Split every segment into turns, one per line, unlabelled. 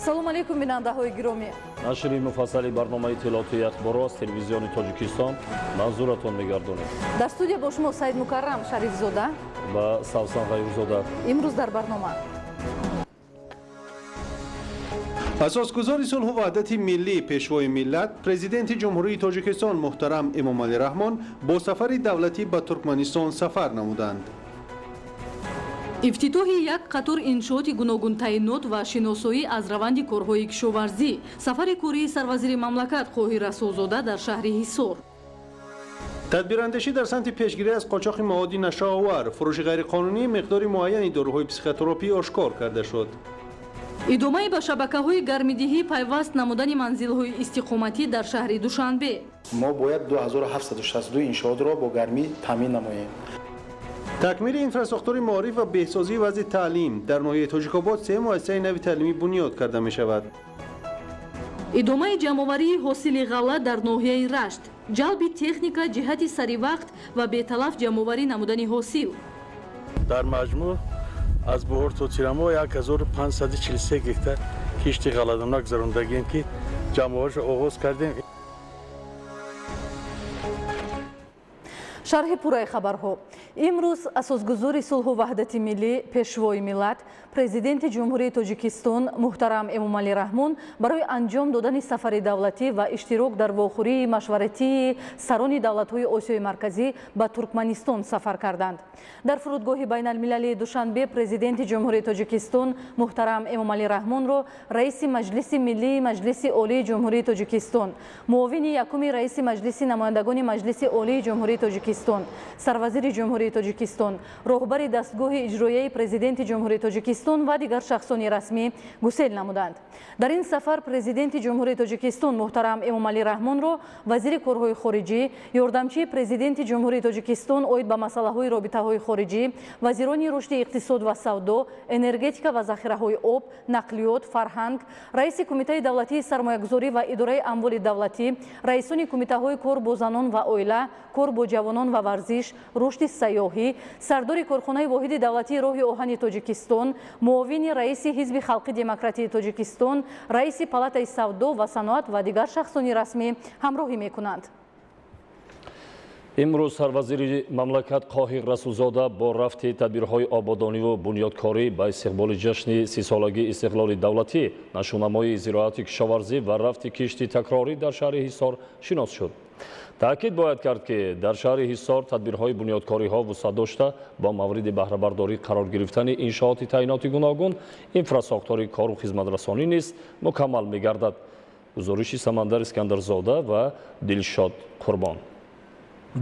ассалому алейкум бинандаҳои гиромӣ.
нашри муфассали барномаи иттилоотии ахборот аз телевизиони Тоҷикистон манзуратон мегардонем.
Дар студия бо шумо Саид Мукаррам Шарифзода
ва Савсан Ғайрузода.
имрӯз дар барнома
асосгузори сулҳу ваҳдати миллӣ пешвои миллат президенти ҷумҳурии Тоҷикистон муҳтарам Эмомалӣ Раҳмон бо сафари давлатӣ ба Туркманистон сафар намуданд.
ифтитоҳи як қатор иншооти гуногун таъинот ва шиносоӣ аз раванди корҳои кишоварзӣ. Сафари кӯрии сарвазири мамлакат Қоҳир Расулзода дар шаҳри Ҳисор.
тадбирандешӣ дар самти пешгирӣ аз қочоқи маводи нашоовар, фурӯши ғайриқонунии миқдори муайяни доруҳои психотропӣ ошкор карда шуд.
идомаи ба шабакаҳои гармидиҳӣ пайваст намудани манзилҳои истиқоматӣ дар шаҳри Душанбе.
мо бояд 2762 иншоотро бо гармӣ таъмин намоем.
такмили инфраструктури маориф ва беҳсозии вазъи таълим дар ноҳияи Тоҷикобод се муассисаи нави таълимӣ бунёд карда мешавад.
идомаи ҷамъоварии ҳосили ғалла дар ноҳияи Рашт. ҷалби техника ҷиҳати саривақт ва беталаф ҷамъоварӣ намудани ҳосил.
дар маҷмӯъ аз Буҳор то Тирамо 1543 гектар кишти ғалладона гузарондагем ки ҷамъоварашро оғоз кардем.
шарҳи пурраи хабарҳо. имрӯз асосгузори сулҳу ваҳдати миллӣ пешвои миллат президенти ҷумҳурии Тоҷикистон муҳтарам Эмомалӣ Раҳмон барои анҷом додани сафари давлатӣ ва иштирок дар вохӯрии машваратии сарони давлатҳои Осиёи марказӣ ба Туркманистон сафар карданд. дар фурудгоҳи байналмилалии Душанбе президенти ҷумҳурии Тоҷикистон муҳтарам Эмомалӣ Раҳмонро раиси маҷлиси миллии маҷлиси олии ҷумҳурии Тоҷикистон, муовини якуми раиси маҷлиси намояндагони маҷлиси олии ҷумҳурии Тоҷикистон, сарвазири ҷумҳурии Тоҷикистон, роҳбари дастгоҳи иҷроияи президенти ҷумҳурии Тоҷикистон ва дигар шахсони расмӣ гусел намуданд. дар ин сафар президенти ҷумҳурии Тоҷикистон муҳтарам Эмомалӣ Раҳмонро вазири корҳои хориҷӣ, ёрдамчии президенти ҷумҳурии Тоҷикистон оид ба масъалаҳои робитаҳои хориҷӣ, вазирони рушди иқтисод ва савдо, энергетика ва захираҳои об, нақлиёт, фарҳанг, раиси кумитаи давлатии сармоягузорӣ ва идораи амволи давлатӣ, раисони кумитаҳои кор бо занон ва оила, кор бо ҷавонон ва варзиш, рушди сайёҳӣ, сардори корхонаи воҳиди давлатии роҳи оҳани Тоҷикистон, муовини раиси ҳизби халқи демократии Тоҷикистон, раиси палатаи савдо ва саноат ва дигар шахсони расмӣ ҳамроҳӣ мекунанд.
имрӯз сарвазири мамлакат Қоҳир Расулзода бо рафти тадбирҳои ободониву бунёдкорӣ ба истиқболи ҷашни 30-солагии истиқлоли давлатӣ, нашунамоии зироати кишоварзӣ ва рафти кишти такрорӣ дар шаҳри Ҳисор шинос шуд. таъкид бояд кард ки дар шаҳри Ҳисор тадбирҳои бунёдкориҳо вусъат дошта бо мавриди баҳрабардорӣ қарор гирифтани иншооти таъиноти гуногун, инфраструктури кору хизматрасонӣ низ мукаммал мегардад. гузориши Самандар Искандарзода ва Дилшод Қурбон.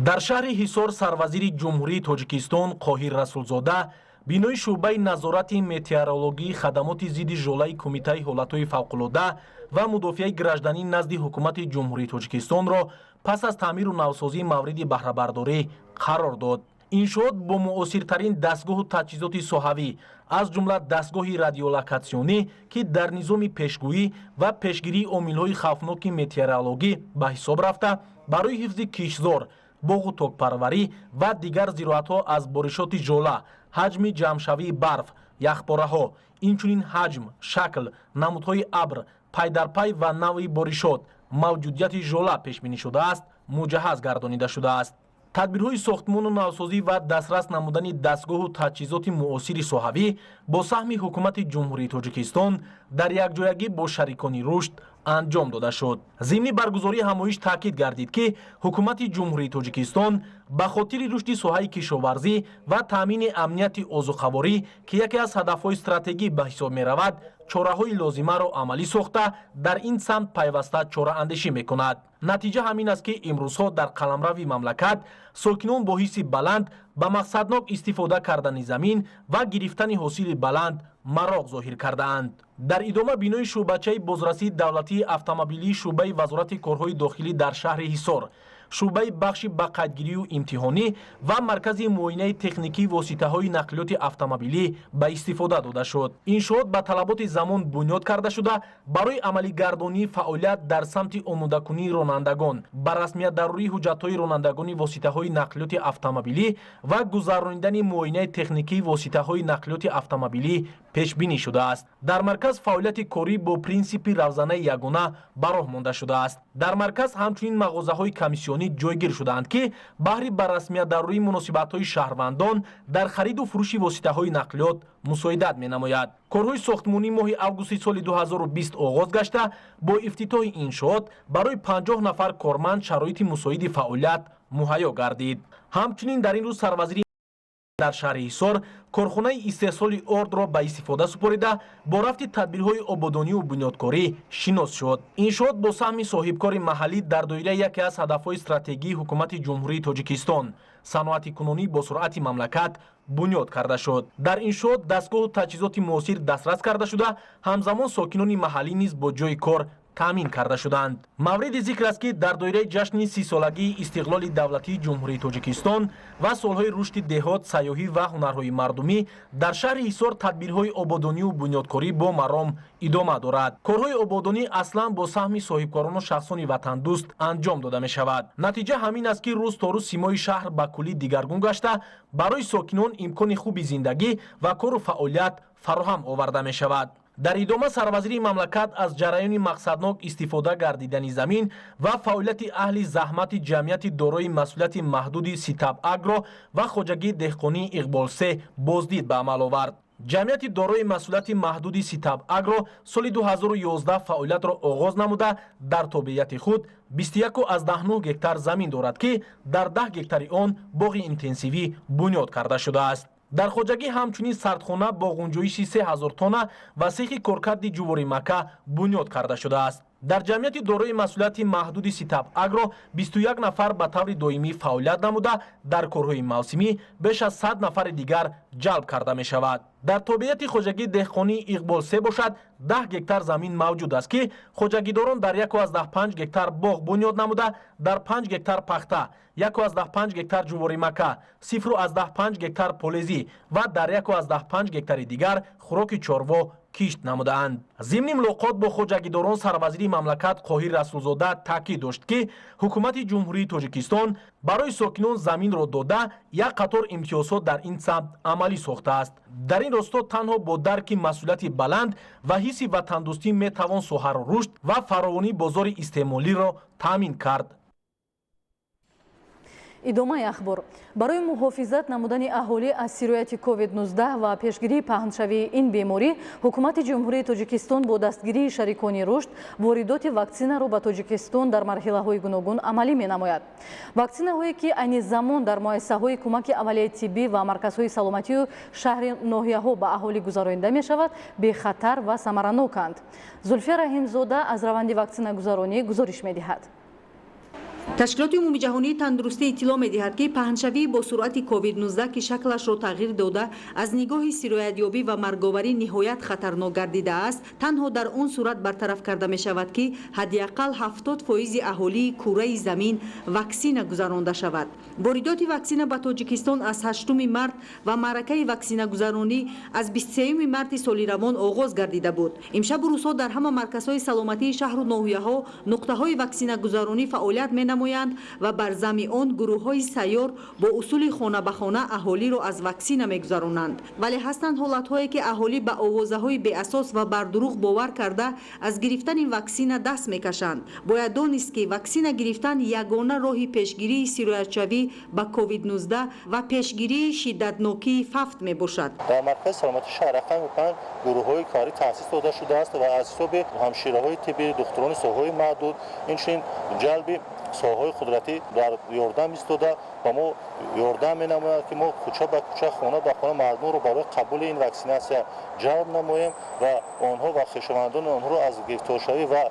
дар шаҳри Ҳисор сарвазири ҷумҳурии Тоҷикистон Қоҳир Расулзода бинои шуъбаи назорати метеорологии хадамоти зидди жолаи кумитаи ҳолатҳои фавқулода ва мудофиаи гражданӣ назди ҳукумати ҷумҳурии Тоҷикистонро пас аз таъмиру навсозии мавриди баҳрабардорӣ қарор дод. иншоот бо муосиртарин дастгоҳу таҷҳизоти соҳавӣ аз ҷумла дастгоҳи радиолокатсионӣ ки дар низоми пешгӯӣ ва пешгирии омилҳои хавфноки метеорологӣ ба ҳисоб рафта барои ҳифзи кишзор, боғу токпарварӣ ва дигар зироатҳо аз боришоти жола, ҳаҷми ҷамъшавии барф, яхпораҳо, инчунин ҳаҷм, шакл, намудҳои абр, пайдарпай ва навъи боришот, мавҷудияти жола пешбинӣ шудааст, муҷаҳҳаз гардонида шудааст. тадбирҳои сохтмону навсозӣ ва дастрас намудани дастгоҳу таҷҳизоти муосири соҳавӣ бо саҳми ҳукумати ҷумҳурии Тоҷикистон дар якҷоягӣ бо шарикони рушд анҷом дода шуд. зимни баргузории ҳамоиш таъкид гардид ки ҳукумати ҷумҳурии Тоҷикистон ба хотири рушди соҳаи кишоварзӣ ва таъмини амнияти озуқаворӣ ки яке аз ҳадафҳои стратегӣ ба ҳисоб меравад, чораҳои лозимаро амалӣ сохта дар ин самт пайваста чораандешӣ мекунад. натиҷа ҳамин аст ки имрӯзҳо дар қаламрави мамлакат сокинон бо ҳисси баланд ба мақсаднок истифода кардани замин ва гирифтани ҳосили баланд мароғ зоҳир кардаанд. дар идома бинои шӯъбачаи бозрасии давлатии автомобилии шӯъбаи вазорати корҳои дохилӣ дар шаҳри Ҳисор шӯъбаи бахши бақайдгирию имтиҳонӣ ва маркази муоинаи техникии воситаҳои нақлиёти автомобилӣ ба истифода дода шуд. Иншоот ба талаботи замон бунёд карда шуда, барои амалигардонии фаъолият дар самти омодакунии ронандагон ба расмият дарурии ҳуҷҷатҳои ронандагони воситаҳои нақлиёти автомобилӣ ва гузаронидани муоинаи техникии воситаҳои нақлиёти автомобилӣ пешбинӣ шудааст. Дар марказ фаъолияти корӣ бо принсипи равзанаи ягона ба роҳ монда шудааст. Дар марказ ҳамчунин мағозаҳои комиссионӣ ҷойгир шудаанд, ки баҳри ба расмиятдарурии муносибатҳои шаҳрвандон дар хариду фурӯши воситаҳои нақлиёт мусоидат менамояд. Корҳои сохтмонӣ моҳи августи соли 2020 оғоз гашта, бо ифтитоҳи иншоот барои 50 нафар корманд шароити мусоиди фаъолият муҳайё гардид. Ҳамчунин дар ин рӯз сарвазири дар шаҳри Ҳисор корхонаи истеҳсоли ордро ба истифода супорида, бо рафти тадбирҳои ободониву бунёдкорӣ шинос шуд. Иншоот бо саҳми соҳибкори маҳаллӣ дар доираи яке аз ҳадафҳои стратегии ҳукумати ҷумҳурии Тоҷикистон, саноати кунонӣ бо суръати мамлакат бунёд карда шуд. Дар иншоот дастгоҳу таҷҳизоти муосир дастрас карда шуда, ҳамзамон сокинони маҳаллӣ низ бо ҷойи кор таъмин карда шуданд. Мавриди зикр аст, ки дар доираи ҷашни 30-солагии истиқлоли давлатии ҷумҳурии Тоҷикистон ва солҳои рушди деҳот, сайёҳӣ ва ҳунарҳои мардумӣ дар шаҳри Ҳисор тадбирҳои ободониву бунёдкорӣ бо маром идома дорад. Корҳои ободонӣ аслан бо саҳми соҳибкорону шахсони ватандӯст анҷом дода мешавад. Натиҷа ҳамин аст, ки рӯз то рӯз симои шаҳр ба куллӣ дигаргун гашта, барои сокинон имкони хуби зиндагӣ ва кору фаъолият фароҳам оварда мешавад. Дар идома сарвазири мамлакат аз ҷараёни мақсаднок истифода гардидани замин ва фаъолияти аҳли заҳмати ҷамъияти дорои масъулияти маҳдуди Ситаб Агро ва хоҷагии деҳқонии Иқболсе боздид ба амал овард. ҷамъияти дорои масъулияти маҳдуди Ситаб Агро соли 2011 фаъолиятро оғоз намуда, дар тобеияти худ 21,9 гектар замин дорад, ки дар 10 гектари он боғи интенсивӣ бунёд карда шудааст. Дар хоҷагӣ ҳамчунин сардхона бо ғунҷоиши 3000 тонна ва сехи коркарди ҷувори Макка бунёд карда шудааст. Дар ҷамъияти дорои масъулияти маҳдуди Ситаб Агро 21 нафар ба таври доимӣ фаъолият намуда, дар корҳои мавсимӣ беш аз 100 нафари дигар ҷалб карда мешавад. дар тобеияти хоҷагии деҳқонии Иқболсе бошад 10 гектар замин мавҷуд аст, ки хоҷагидорон дар 1,5 гектар боғ бунёд намуда, дар 5 гектар пахта, 1,5 гектар ҷувори Макка, 0,5 гектар полезӣ ва дар 1,5 гектари дигар хӯроки чорво кишт намудаанд. зимни мулоқот бо хоҷагидорон сарвазири мамлакат Қоҳир Расулзода таъкид дошт, ки ҳукумати ҷумҳурии Тоҷикистон барои сокинон заминро дода, як қатор имтиёзҳо дар ин самт амалӣ сохтааст. дар ин росто танҳо бо дарки масъулияти баланд ва ҳисси ватандӯстӣ метавон соҳаро рушд ва фаровонии бозори истеъмолиро таъмин кард.
идомаи ахбор. барои муҳофизат намудани аҳолӣ аз сирояти COVID-19 ва пешгирии паҳншавии ин беморӣ, ҳукумати ҷумҳурии Тоҷикистон бо дастгирии шарикони рушд воридоти ваксинаро ба Тоҷикистон дар марҳилаҳои гуногун амалӣ менамояд. Ваксинаҳое ки айни замон дар муассисаҳои кӯмаки аввалияи тиббӣ ва марказҳои саломатию шаҳри ноҳияҳо ба аҳолӣ гузаронида мешавад, бехатар ва самараноканд. Зульфия Раҳимзода аз раванди ваксинагузаронӣ гузориш медиҳад.
ташкилоти умумии ҷаҳонии тандурустӣ иттилоъ медиҳад, ки паҳншавӣ бо суръати COVID-19 ки шаклашро тағйир дода, аз нигоҳи сироятёбӣ ва марговарӣ ниҳоят хатарнок гардидааст, танҳо дар он сурат бартараф карда мешавад, ки ҳадиақал 70% аҳолии кураи замин ваксина гузаронда шавад. воридоти ваксина ба Тоҷикистон аз 8 март ва маъракаи ваксинагузаронӣ аз 23 марти соли равон оғоз гардида буд. имшабу рӯзҳо дар ҳама марказҳои саломатии шаҳру ноҳияҳо нуқтаҳои ваксинагузаронӣ фаъолият менамоянд ва бар замми он гурӯҳҳои сайёр бо усули хона ба хона аҳолиро аз ваксина мегузаронанд. вале ҳастанд ҳолатҳое ки аҳолӣ ба овозаҳои беасос ва бар дурӯғ бовар карда аз гирифтани ваксина даст мекашанд. бояд донист, ки ваксина гирифтан ягона роҳи пешгирии сироятшавӣ ба COVID-19 ва пешгирии шиддатнокии фафт мебошад.
дар маркази саломатии шаҳракан гурӯҳҳои корӣ таъсис дода шудааст ва аз ҳисоби ҳамшираҳои тиббӣ, духтурони соҳаҳои маҳдуд, инчунин ҷалби соҳаҳои қудратӣ дар ёрдам истода ба мо ёрдам менамояд, ки мо кӯча ба кӯча, хона ба хона мардумро барои қабули ин ваксинасия ҷалб намоем ва онҳо ва хешовандони онҳоро аз гирифторшавӣ ва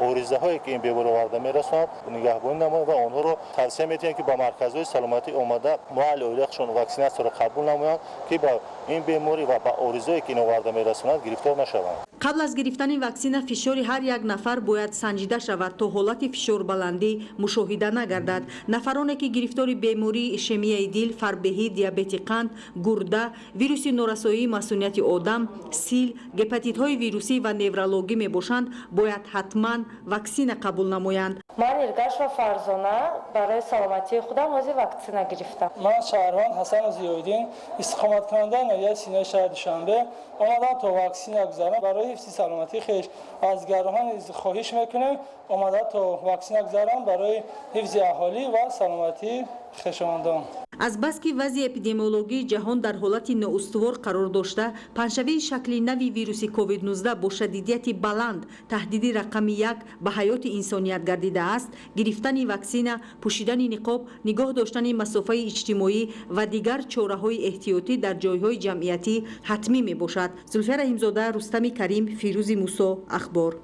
оризаҳое ки ин беморӣ оварда мерасонад нигаҳбонӣ намоем ва онҳоро тавсия метиҳем, ки ба марказҳои саломатӣ омада маҳалли оилиқшон ваксинасияро қабул намоянд, ки ба ин беморӣ ва ба оризае ки ин оварда мерасонад гирифтор нашаванд.
قبل از گرفتن واکسن فشار هر یک نفر باید سنجیده شود تا حالت فشار بلندی مشاهده نگردد. نفرانی که گرفتار بیماری ایشمی دل، فربهی، دیابت قند، گرده، ویروس نورسایی مسئولیت آدم، سیل، هپاتیت های ویروسی و نورولوژی می باشند باید حتما واکسن قبول نمایند.
من ارگش و فرزانه برای سلامتی خودم از واکسن گرفتم.
من شهروان حسن زیادین استقامت کننده ناحیه سینه شهر دوشنبه آمدم تا واکسن بگذارم. برای حفظ سلامتی خویش از گروهان خواهش میکنم آمدم تا واکسن بگذارم برای حفظ اهالی و سلامتی خویشاوندان.
از بس که وضع اپیدمیولوژی جهان در حالت نااستوار قرار داشته، پنجشنبه شکل نوی ویروس کووید 19 با شدیدیت بلند تهدید رقم 1 به حیات انسانیت گردیده است. گرفتن واکسن، پوشیدن نقاب، نگاه داشتن مسافه اجتماعی و دیگر چاره‌های احتیاطی در جایهای جمعیتی حتمی می باشد. زلفیه رحیم‌زاده، رستم کریم، فیروز موسی، اخبار.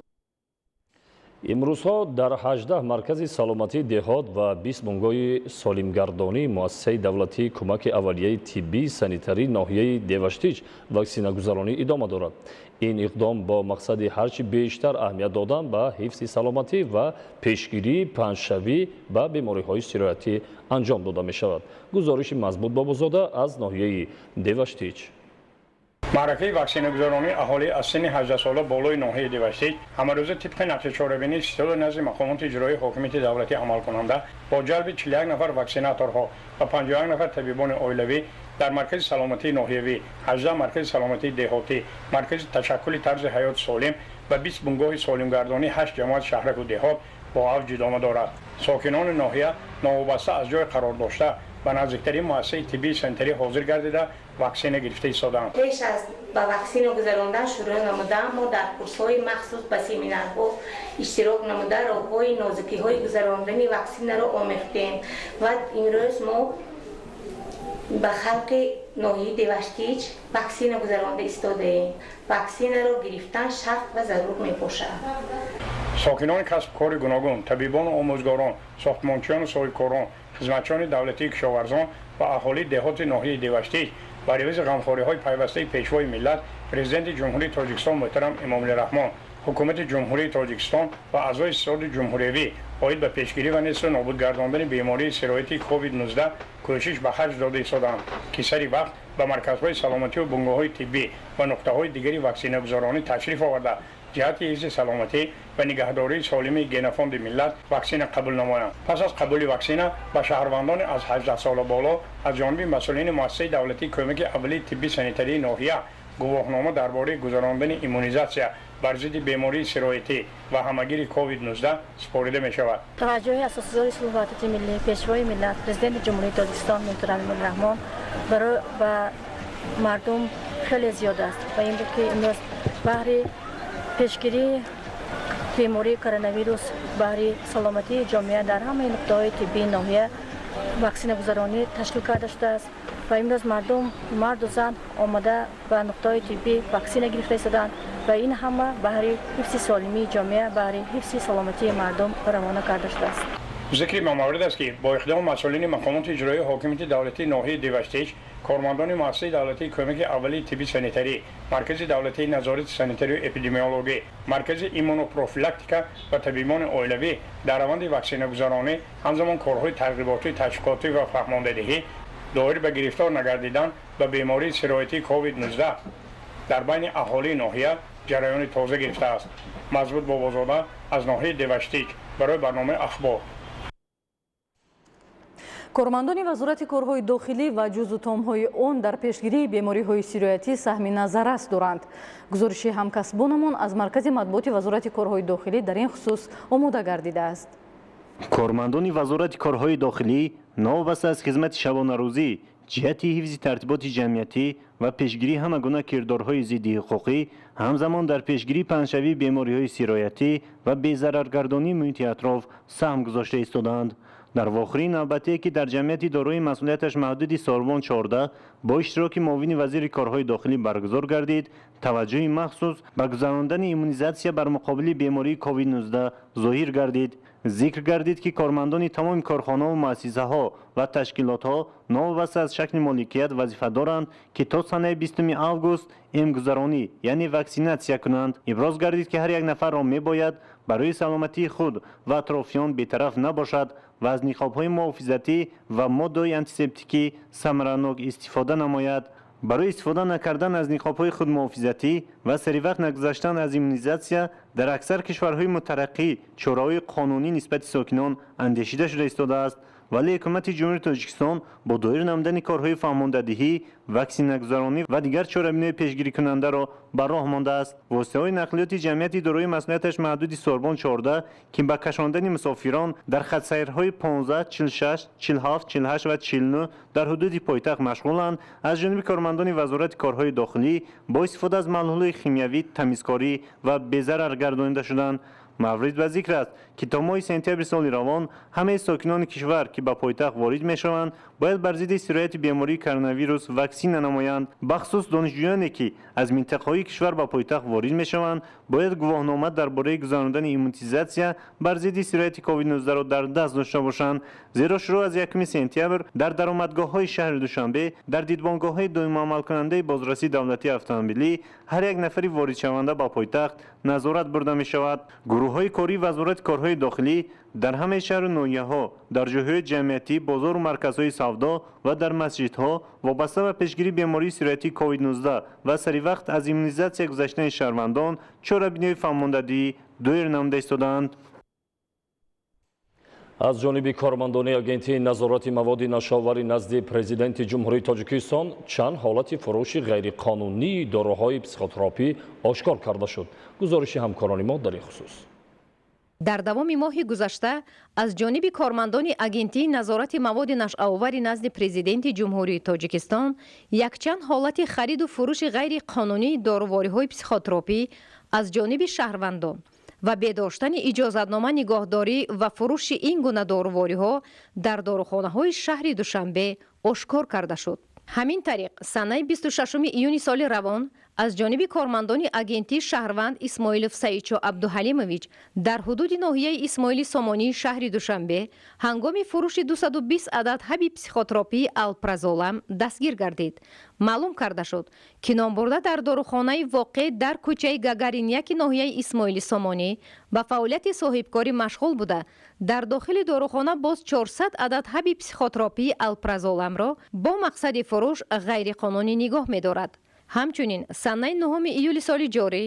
имрӯзҳо дар 18 маркази саломатии деҳот ва 20 бунгоҳи солимгардонии муассисаи давлатии кӯмаки аввалияи тиббии санитарии ноҳияи деваштич ваксинагузаронӣ идома дорад. ин иқдом бо мақсади ҳарчи бештар аҳамият додан ба ҳифзи саломатӣ ва пешгирии паҳншавӣ ба бемориҳои сироятӣ анҷом дода мешавад. гузориши мазбут бобозода аз ноҳияи деваштич.
معرکه واکسینه گذارانی اهالی از سن 18 ساله بالای ناحیه دیوشتیج همروزه طبق نقش چاره‌بینی سیستم نظم مقامات اجرایی حاکمیت دولتی عمل کننده با جلب 41 نفر واکسیناتورها و 51 نفر طبیبان عائلوی در مرکز سلامتی ناحیوی، 18 مرکز سلامتی دهاتی، مرکز تشکل طرز حیات سالم و 20 بنگاه سالمگردانی 8 جماعت شهرک و دهات با اوج ادامه دارد. ساکنان ناحیه ناوابسته از جای قرار داشته و نزدیکترین مؤسسه طبی سنتری حاضر گردیده واکسن گرفته ایستادند.
پیش از با واکسن گذراندن شروع نمودم ما در کورس‌های مخصوص به سمینارها اشتراک نموده راه‌های نازکی‌های گذراندن واکسن را آموختیم و امروز ما به خلق ناحیه دیوشتیج واکسن گذرانده ایستاده‌ایم. واکسن را گرفتن شرط و ضرور می‌باشد.
ساکنان کسب کار گوناگون، طبیبان و آموزگاران، ساختمانچیان و صاحبکاران، خدمتچیان دولتی کشاورزان و اهالی دهات ناحیه دیوشتیج با روز غمخوری‌های پیوسته پیشوای ملت پرزیدنت جمهوری تاجیکستان محترم امامعلی رحمان، حکومت جمهوری تاجیکستان و اعضای سیاست جمهوری اوید به پیشگیری و نیست نابود گرداندن بیماری سرایتی کووید 19 کوشش به خرج داده ایستادند که سری وقت به مرکزهای سلامتی و بنگاه‌های طبی و نقطه‌های دیگری واکسینه گذارانی تشریف آورده جهت حفظ سلامتی و نگهداری سالم گنفاند ملت واکسن قبول نمایند. پس از قبول واکسن به شهروندان از 18 سال بالا از جانب مسئولین مؤسسه دولتی کمک اولیه طبی سانیتری ناحیه گواهنامه درباره گذراندن ایمونیزاسیون بر ضد بیماری سرایتی و همگیر کووید 19 سپرده می شود.
توجه اساسگزار صلح و وحدت ملی پیشوای ملت پرزیدنت جمهوری تاجیکستان محترم امامعلی رحمان برای مردم خیلی زیاد است و این بود که امروز بهره پیشگیری بیماری کرونا ویروس برای سلامتی جامعه در همه نقطه‌های طبی ناحیه واکسن گذرانی تشکیل کرده شده است و امروز مردم مرد و زن آمده به نقطه‌های طبی واکسن گرفته ایستادند و این همه برای حفظ سالمی جامعه برای حفظ سلامتی مردم روانه کرده شده است.
ذکر به مورد است که با اقدام مسئولین مقامات اجرایی حاکمیت دولتی ناحیه دیوشتیج کارمندان مؤسسه دولتی کمک اولیه طبی سانیتری، مرکز دولتی نظارت سانیتری و اپیدمیولوژی، مرکز ایمونوپروفیلاکتیکا و طبیبان عائلوی در روند واکسینه گذارانی همزمان کارهای ترغیباتی، تشویقاتی و فهماندهی دایر به گرفتار نگردیدن به بیماری سرایتی کووید 19 در بین اهالی ناحیه جریان تازه گرفته است. مضبوط بابازاده از ناحیه دیوشتیج برای برنامه اخبار.
کارمندان وزارت کارهای داخلی و جزو تامهای آن در پیشگیری بیماری‌های سیرایتی سهم نظر دارند. گزارش همکسبانمان از مرکز مطبوعات وزارت کارهای داخلی در این خصوص آماده گردیده است.
کارمندان وزارت کارهای داخلی نوابسته از خدمت شبانه روزی جهت حفظ ترتیبات جمعیتی و پیشگیری همگونه کردارهای ضد حقوقی همزمان در پیشگیری پنهشوی بیماری‌های سیرایتی و بی‌ضررگردانی محیط اطراف سهم گذاشته ایستادند. در واخرین نوبتی که در جمعیت دارای مسئولیتش محدود سوربن 14 با اشتراک معاون وزیر کارهای داخلی برگزار گردید، توجه مخصوص به گذراندن ایمونیزاسیا بر مقابل بیماری کووید 19 ظاهر گردید. ذکر گردید که کارمندان تمام کارخانه و مؤسسه ها و تشکیلات ها نوابسته از شکل مالکیت وظیفه دارند که تا سنه 20 آگوست امگذرانی یعنی واکسیناسیا کنند. ابراز گردید که هر یک نفر را می باید برای سلامتی خود و اطرافیان بی‌طرف نباشد و از نقاب‌های محافظتی و ماده‌های آنتیسپتیکی ثمره‌ناک استفاده نماید. برای استفاده نکردن از نقاب‌های خود محافظتی و سری وقت نگذشتن از ایمونیزاسیا در اکثر کشورهای مترقی چاره‌های قانونی نسبت ساکنان اندیشیده شده ایستاده است، ولی حکومت جمهوری تاجیکستان با دایر نمودن کارهای فهماندهی، واکسین گذرانی و دیگر چاره‌بینی پیشگیری کننده را بر راه مانده است. واسطه‌های نقلیاتی جمعیتی دارای مسئولیتش محدود سوربن 14 که با کشاندن مسافران در خط سیرهای 15، 46، 47، 48 و 49 در حدود پایتخت مشغولند، از جانب کارمندان وزارت کارهای داخلی با استفاده از محلول شیمیایی تمیزکاری و بی‌ضرر گردانیده شدند. مورد و ذکر است که تا ماه سپتامبر سال روان همه ساکنان کشور که به پایتخت وارد میشوند باید بر ضد سرایت بیماری کرونا ویروس واکسین نمایند. بخصوص دانشجویانی که از منطقه‌های کشور به پایتخت وارد میشوند باید گواهنامه درباره گذراندن ایمونیزاسیا بر ضد سرایت کووید 19 را در دست داشته باشند، زیرا شروع از 1 سپتامبر در درآمدگاه‌های شهر دوشنبه در دیدبانگاه‌های دائم عمل کننده بازرسی دولتی اتومبیلی هر یک نفری وارد شونده به پایتخت نظارت برده می شود. گروه‌های کاری وزارت کارهای داخلی در همه شهر و ناحیه‌ها، در جاهای جمعیتی، بازار و مرکزهای سودا و در مسجدها وابسته به پیشگیری بیماری سرایتی کووید 19 و سری وقت از ایمونیزاسیا گذشتن شهروندان چاره‌بینی فهماندهی دایر نموده ایستادند.
از جانب کارمندان агентии назорати маводи нашовари назди президенти ҷумҳурии тоҷикистон чанд ҳолати фурӯши ғайриқонунии доруҳои психотропӣ ошкор карда шуд. гузориши ҳамкорони мо дар ин хусус.
дар давоми моҳи гузашта аз ҷониби кормандони агентии назорати маводи нашъаовари назди президенти ҷумҳурии тоҷикистон якчанд ҳолати хариду фурӯши ғайриқонунии дорувориҳои психотропӣ аз ҷониби шаҳрвандон ва бедоштани иҷозатнома нигоҳдорӣ ва фурӯши ин гуна дорувориҳо дар дорухонаҳои шаҳри Душанбе ошкор карда шуд. ҳамин тариқ санаи 26 июни соли равон аз ҷониби кормандони агентии шаҳрванд Исмоилов Саидчо Абдуҳалимович дар ҳудуди ноҳияи Исмоили Сомонии шаҳри Душанбе ҳангоми фурӯши 220 адад ҳаби психотропии алпразолам дастгир гардид. маълум карда шуд ки номбурда дар дорухонаи воқеъ дар кӯчаи Гагаринияки ноҳияи Исмоили Сомонӣ ба фаъолияти соҳибкорӣ машғул буда дар дохили дорухона боз 400 адад ҳаби психотропии алпразоламро бо мақсади фурӯш ғайриқонунӣ нигоҳ медорад. ҳамчунин санаи 9 июли соли ҷорӣ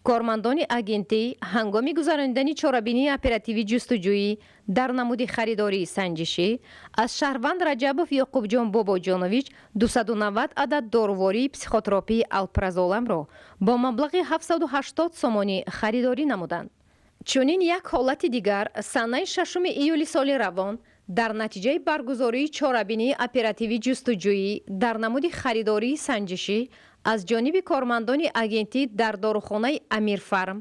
кормандони агентӣ ҳангоми гузарондани чорабинии оперативӣ ҷустуҷӯӣ дар намуди харидории санҷишӣ аз шаҳрванд Раҷабов Ёқубҷон Бобоҷонович 290 адад дорувории психотропии алпразоламро бо маблағи 780 сомонӣ харидорӣ намуданд. чунин як ҳолати дигар санаи 6 июли соли равон дар натиҷаи баргузории чорабинии оперативӣ ҷустуҷӯӣ дар намуди харидории санҷишӣ аз ҷониби кормандони агентӣ дар дорухонаи Амирфарм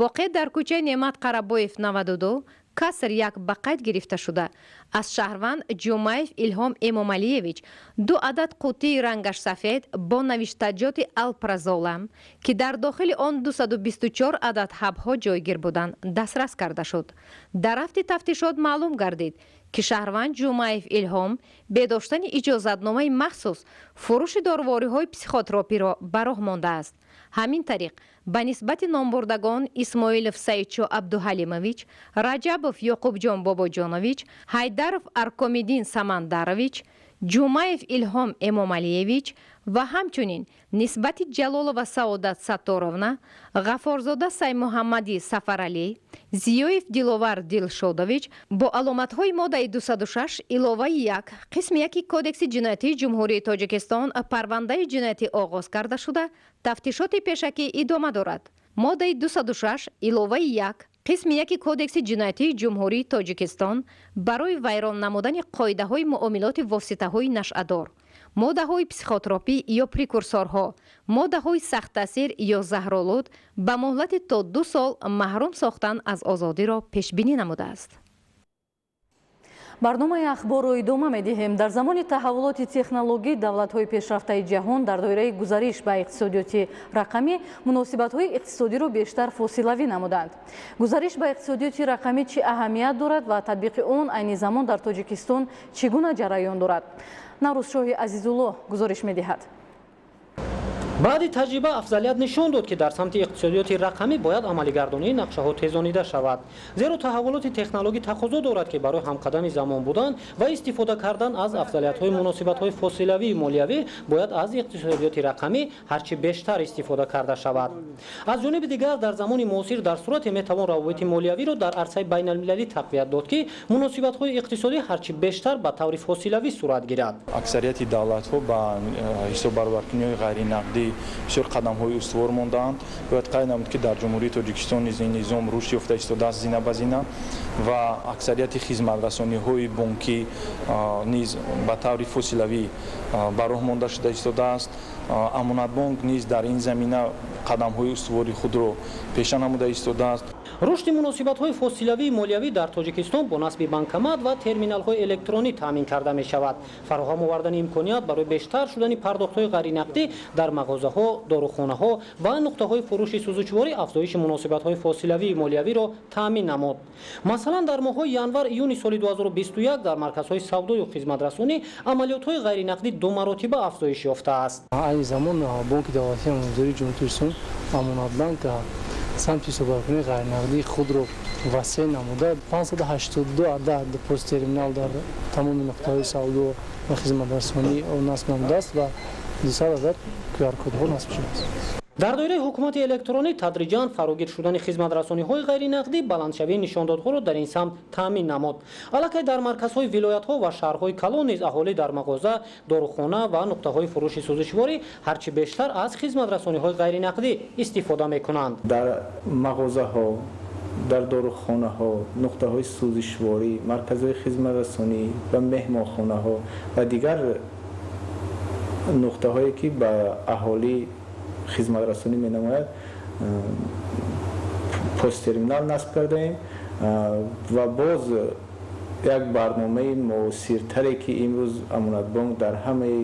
воқеъ дар кӯчаи Неъмат Қарабоев 92 каср як ба қайд гирифта шуда аз шаҳрванд Ҷумаев Илҳом Эмомалиевич 2 адад қутии рангаш сафед бо навиштаҷоти алпразолам ки дар дохили он 224 адад ҳабҳо ҷойгир буданд дастрас карда шуд. дар рафти тафтишот маълум гардид ки шаҳрванд Ҷумаев Илҳом бедоштани иҷозатномаи махсус фурӯши дорувориҳои психотропиро ба роҳ мондааст. ҳамин тариқ ба нисбати номбурдагон Исмоилов Саидчо Абдуҳалимович, Раҷабов Ёқубҷон Бобоҷонович, Ҳайдаров Аркомидин Самандарович, Ҷумаев Илҳом Эмомалиевич ва ҳамчунин нисбати Ҷалолова Саодат Сатторовна, Ғафорзода Саймуҳаммади Сафаралӣ, Зиёев Диловар Дилшодович бо аломатҳои моддаи 206 иловаи 1 қисми 1 кодекси ҷиноятии ҷумҳурии Тоҷикистон парвандаи ҷиноятӣ оғоз карда шуда тафтишоти пешакӣ идома дорад. моддаи 206 иловаи 1 қисми 1 кодекси ҷиноятии ҷумҳурии Тоҷикистон барои вайрон намудани қоидаҳои муомилоти воситаҳои нашъадор, моддаҳои психотропӣ ё прекурсорҳо, моддаҳои сахттаъсир ё заҳролуд ба муҳлати то 2 сол маҳрум сохтан аз озодиро пешбинӣ намудааст.
барномаи ахборро идома медиҳем. Дар замони таҳаввулоти технологӣ давлатҳои пешрафтаи ҷаҳон дар доираи гузариш ба иқтисодиёти рақамӣ муносибатҳои иқтисодиро бештар фосилавӣ намуданд. Гузариш ба иқтисодиёти рақамӣ чӣ аҳамият дорад ва татбиқи он айни замон дар Тоҷикистон чӣ гуна ҷараён дорад? Наврӯзшоҳи Азизулло гузориш медиҳад.
баъди таҷриба афзалият нишон дод ки дар самти иқтисодиёти рақамӣ бояд амалигардонии нақшаҳо тезонида шавад, зеро таҳаввулоти технологӣ тақозо дорад ки барои ҳамкадами замон будан ва истифода кардан аз афзалиятҳои муносибатҳои фосилавии молиявӣ бояд аз иқтисодиёти рақамӣ ҳарчи бештар истифода карда шавад. аз ҷониби дигар дар замони муосир дар сурате метавон равобити молиявиро дар арсаи байналмилалӣ тақвият дод ки муносибатҳои иқтисодӣ ҳарчи бештар ба таври фосилавӣ сурат гирад.
аксарияти давлатҳо ба ҳисоббарваркунии ғайринақдӣ бисёр қадамҳои устувор мондаанд. бояд қайд намуд ки дар ҷумҳурии Тоҷикистон низ ин низом рушд ёфта истодааст зина ба зина ва аксарияти хизматрасониҳои бонкӣ низ ба таври фосилавӣ ба роҳ монда шуда истодааст. амонатбонк низ дар ин замина қадамҳои устувори худро пеша намуда истодааст.
рушди муносибатҳои фосилавии молиявӣ дар Тоҷикистон бо насби банкомат ва терминалҳои электронӣ таъмин карда мешавад. фароҳам овардани имконият барои бештар шудани пардохтҳои ғайринақдӣ дар мағозаҳо, дорухонаҳо ва нуқтаҳои фурӯши сӯзучворӣ афзоиши муносибатҳои фосилавии молиявиро таъмин намуд. масалан дар моҳҳои январ-июни соли 2021 дар марказҳои савдою хизматрасонӣ амалиётҳои ғайринақдӣ ду маротиба афзоиш ёфтааст.
айни замон бонки давлатии амонатдории ҷумҳурии Тоҷикистон амонатбанк самти ҳисоббаркунии ғайринақдии худро васеъ намуда 582 адад депозит терминал дар тамоми нуқтаҳои савдо ва хизматрасонӣ насб намудааст ва 200 адад QR-кодҳо насб шудааст.
дар доираи ҳукумати электронӣ тадриҷан фарогир шудани хизматрасониҳои ғайринақдӣ баландшавии нишондодҳоро дар ин самт таъмин намуд. аллакай дар марказҳои вилоятҳо ва шаҳрҳои калон низ аҳолӣ дар мағоза, дорухона ва нуқтаҳои фурӯши сӯзишворӣ ҳарчи бештар аз хизматрасониҳои ғайринақдӣ истифода мекунанд.
дар мағозаҳо, дар дорухонаҳо, нуқтаҳои сӯзишворӣ, марказҳои хизматрасонӣ ва меҳмонхонаҳо ва дигар нуқтаҳое ки ба аҳолӣ хизматрасонӣ менамояд посттерминал насб кардаем ва боз як барномаи муосиртаре ки имрӯз амонатбонк дар ҳамаи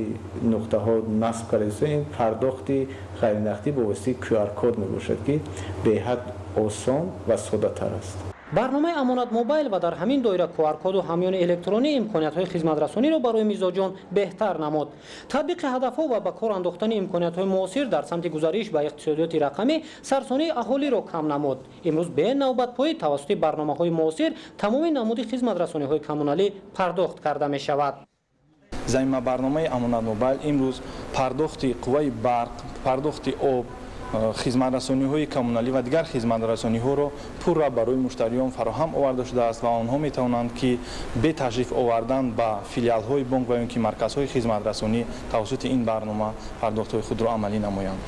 нуқтаҳо насб карда ин пардохти ғайринақдӣ бо воситаи QR-код мебошад ки беҳад осон ва соддатар аст.
барномаи амонат мобайл ва дар ҳамин доира QR-коду ҳамёни электронӣ имкониятҳои хизматрасониро барои мизоҷон беҳтар намуд. татбиқи ҳадафҳо ва ба кор андохтани имкониятҳои муосир дар самти гузариш ба иқтисодиёти рақамӣ сарсонии аҳолиро кам намуд. имрӯз бе навбатпоӣ тавассути барномаҳои муосир тамоми намуди хизматрасониҳои коммуналӣ пардохт карда мешавад.
замина барномаи амонат мобайл имрӯз пардохти қувваи барқ, пардохти об, хизматрасониҳои коммуналӣ ва дигар хизматрасониҳоро пурра барои муштариён фароҳам оварда шудааст ва онҳо метавонанд ки бе ташриф овардан ба филиалҳои бонк ва ё ки марказҳои хизматрасонӣ тавассути ин барнома пардохтҳои худро амалӣ намоянд.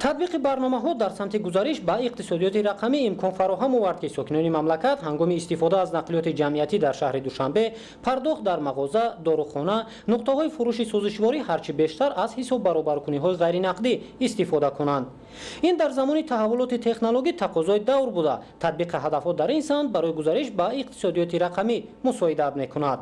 татбиқи барномаҳо дар самти гузариш ба иқтисодиёти рақамӣ имкон фароҳам овард ки сокинони мамлакат ҳангоми истифода аз нақлиёти ҷамъиятӣ дар шаҳри Душанбе пардохт дар мағоза, дорухона, нуқтаҳои фурӯши сӯзишворӣ ҳарчи бештар аз ҳисоббаробаркуниҳои ғайринақдӣ истифода кунанд. ин дар замони таҳаввулоти технологӣ тақозои давр буда татбиқи ҳадафҳо дар ин самт барои гузариш ба иқтисодиёти рақамӣ мусоидат мекунад.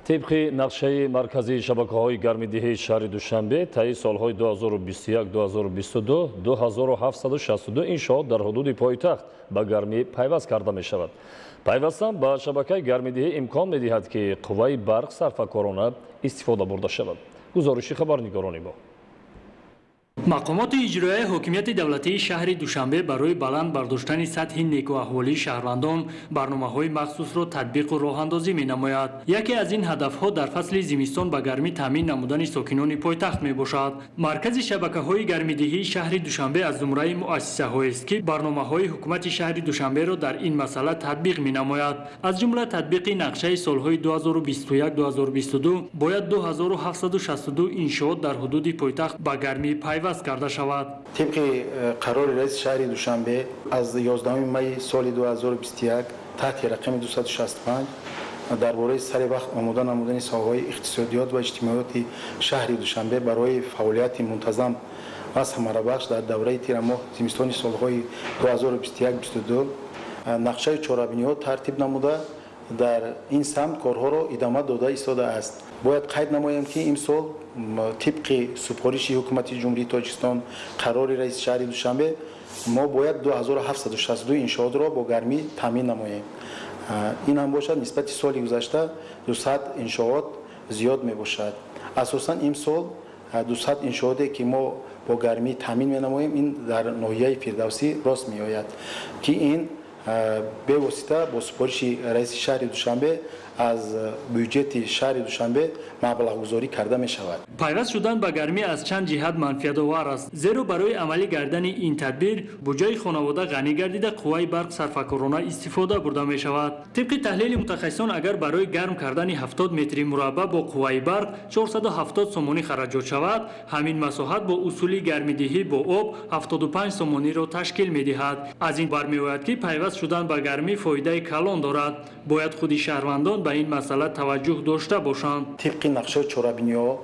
طبق نقشه مرکزی شبکه‌های گرم‌دهی شهر دوشنبه طی سال‌های 2021 2022 2762 انشاءات در حدود پایتخت به گرمی پیوست کرده می‌شود. پیوستن به شبکه گرم‌دهی امکان می‌دهد که قوه برق صرفه‌کارانه استفاده برده شود. گزارش خبرنگاران ما.
مقامات اجرایی حاکمیت دولتی شهر دوشنبه برای بلند برداشتن سطح نیکواحوالی شهروندان برنامه‌های مخصوص را تطبیق و راه‌اندازی می‌نماید. یکی از این هدف‌ها در فصل زمستان به گرمی تامین نمودن ساکنان پایتخت می‌باشد. مرکز شبکه‌های گرم‌دهی شهر دوشنبه از زمره مؤسسه‌هایی است که برنامه‌های حکومت شهر دوشنبه را در این مسئله تطبیق می‌نماید. از جمله تطبیق نقشه سال‌های 2021 2022 باید 2762 انشاءات در حدود پایتخت به گرمی پیوست کرده شود.
طبق قرار رئیس شهر دوشنبه از 11 می سال 2021 تحت رقم 265 درباره سر وقت آماده نمودن ساحه‌های اقتصادیات و اجتماعیات شهر دوشنبه برای فعالیت منتظم و ثمره‌بخش در دوره تیر ماه زمستان سال‌های 2021-22 нақшаи чорабиниҳо тартиб намуда дар ин самт корҳоро идома дода истодааст. бояд қайд намоям ки имсол тибқи супориши ҳукумати ҷумҳурии тоҷикистон қарори раиси шаҳри душанбе мо бояд 2762 иншоотро бо гармӣ таъмин намоем. ин ҳам бошад нисбати соли гузашта 200 иншоот зиёд мебошад. асосан имсол 200 иншооте ки мо бо гармӣ таъмин менамоем ин дар ноҳияи фирдавсӣ рост меояд ки ин бевосита бо супориши раиси шаҳри душанбе аз бюҷети шаҳри душанбе маблағгузорӣ карда мешавад.
пайваст шудан ба гармӣ аз чанд ҷиҳат манфиатовар аст, зеро барои амалӣ кардани ин тадбир бо ҷои хонавода ғанӣ гардида қувваи барқ сарфакорона истифода бурда мешавад. тибқи таҳлили мутахассисон агар барои гарм кардани 70 метри мураббаъ бо қувваи барқ 470 сомонӣ хараҷот шавад, ҳамин масоҳат бо усули гармидиҳӣ бо об 75 сомониро ташкил медиҳад. аз ин бармеояд ки пайваст шудан ба гармӣ фоидаи калон дорад. бояд худи шаҳрвандон ба ин масъала таваҷҷӯҳ дошта бошанд.
тибқи нақшаи чорабиниҳо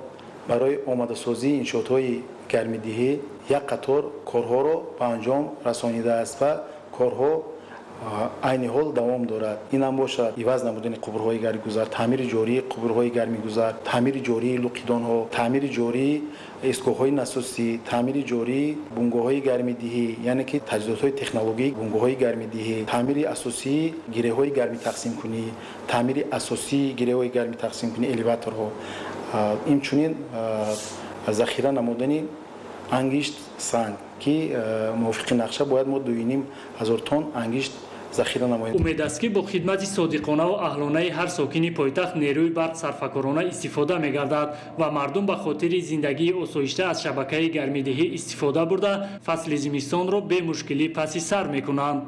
барои омадасозии иншоотҳои гармидиҳӣ як қатор корҳоро ба анҷом расонидааст ва корҳо айни ҳол давом дорад. ин ҳам бошад иваз намудани қубурҳои гармигузар, таъмири ҷории қубурҳои гармигузар, таъмири ҷории луқидонҳо, таъмири ҷории истгоҳҳои насосӣ, таъмири ҷории бунгоҳҳои гармидиҳӣ, яъне ки таҷҳизотҳои технологии бунгоҳҳои гармидиҳӣ, таъмири асосии гиреҳҳои гармитақсимкунӣ, таъмири асосии гиреҳҳои гармитақсимкунӣ, элеваторҳо, инчунин захира намудани ангишт санг ки мувофиқи нақша бояд мо 2500 тонн ангишт захира намоем.
умед аст ки бо хидмати содиқонаву аҳлонаи ҳар сокини пойтахт нерӯи барқ сарфакорона истифода мегардад ва мардум ба хотири зиндагии осоишта аз шабакаи гармидиҳӣ истифода бурда фасли зимистонро бемушкилӣ паси сар мекунанд.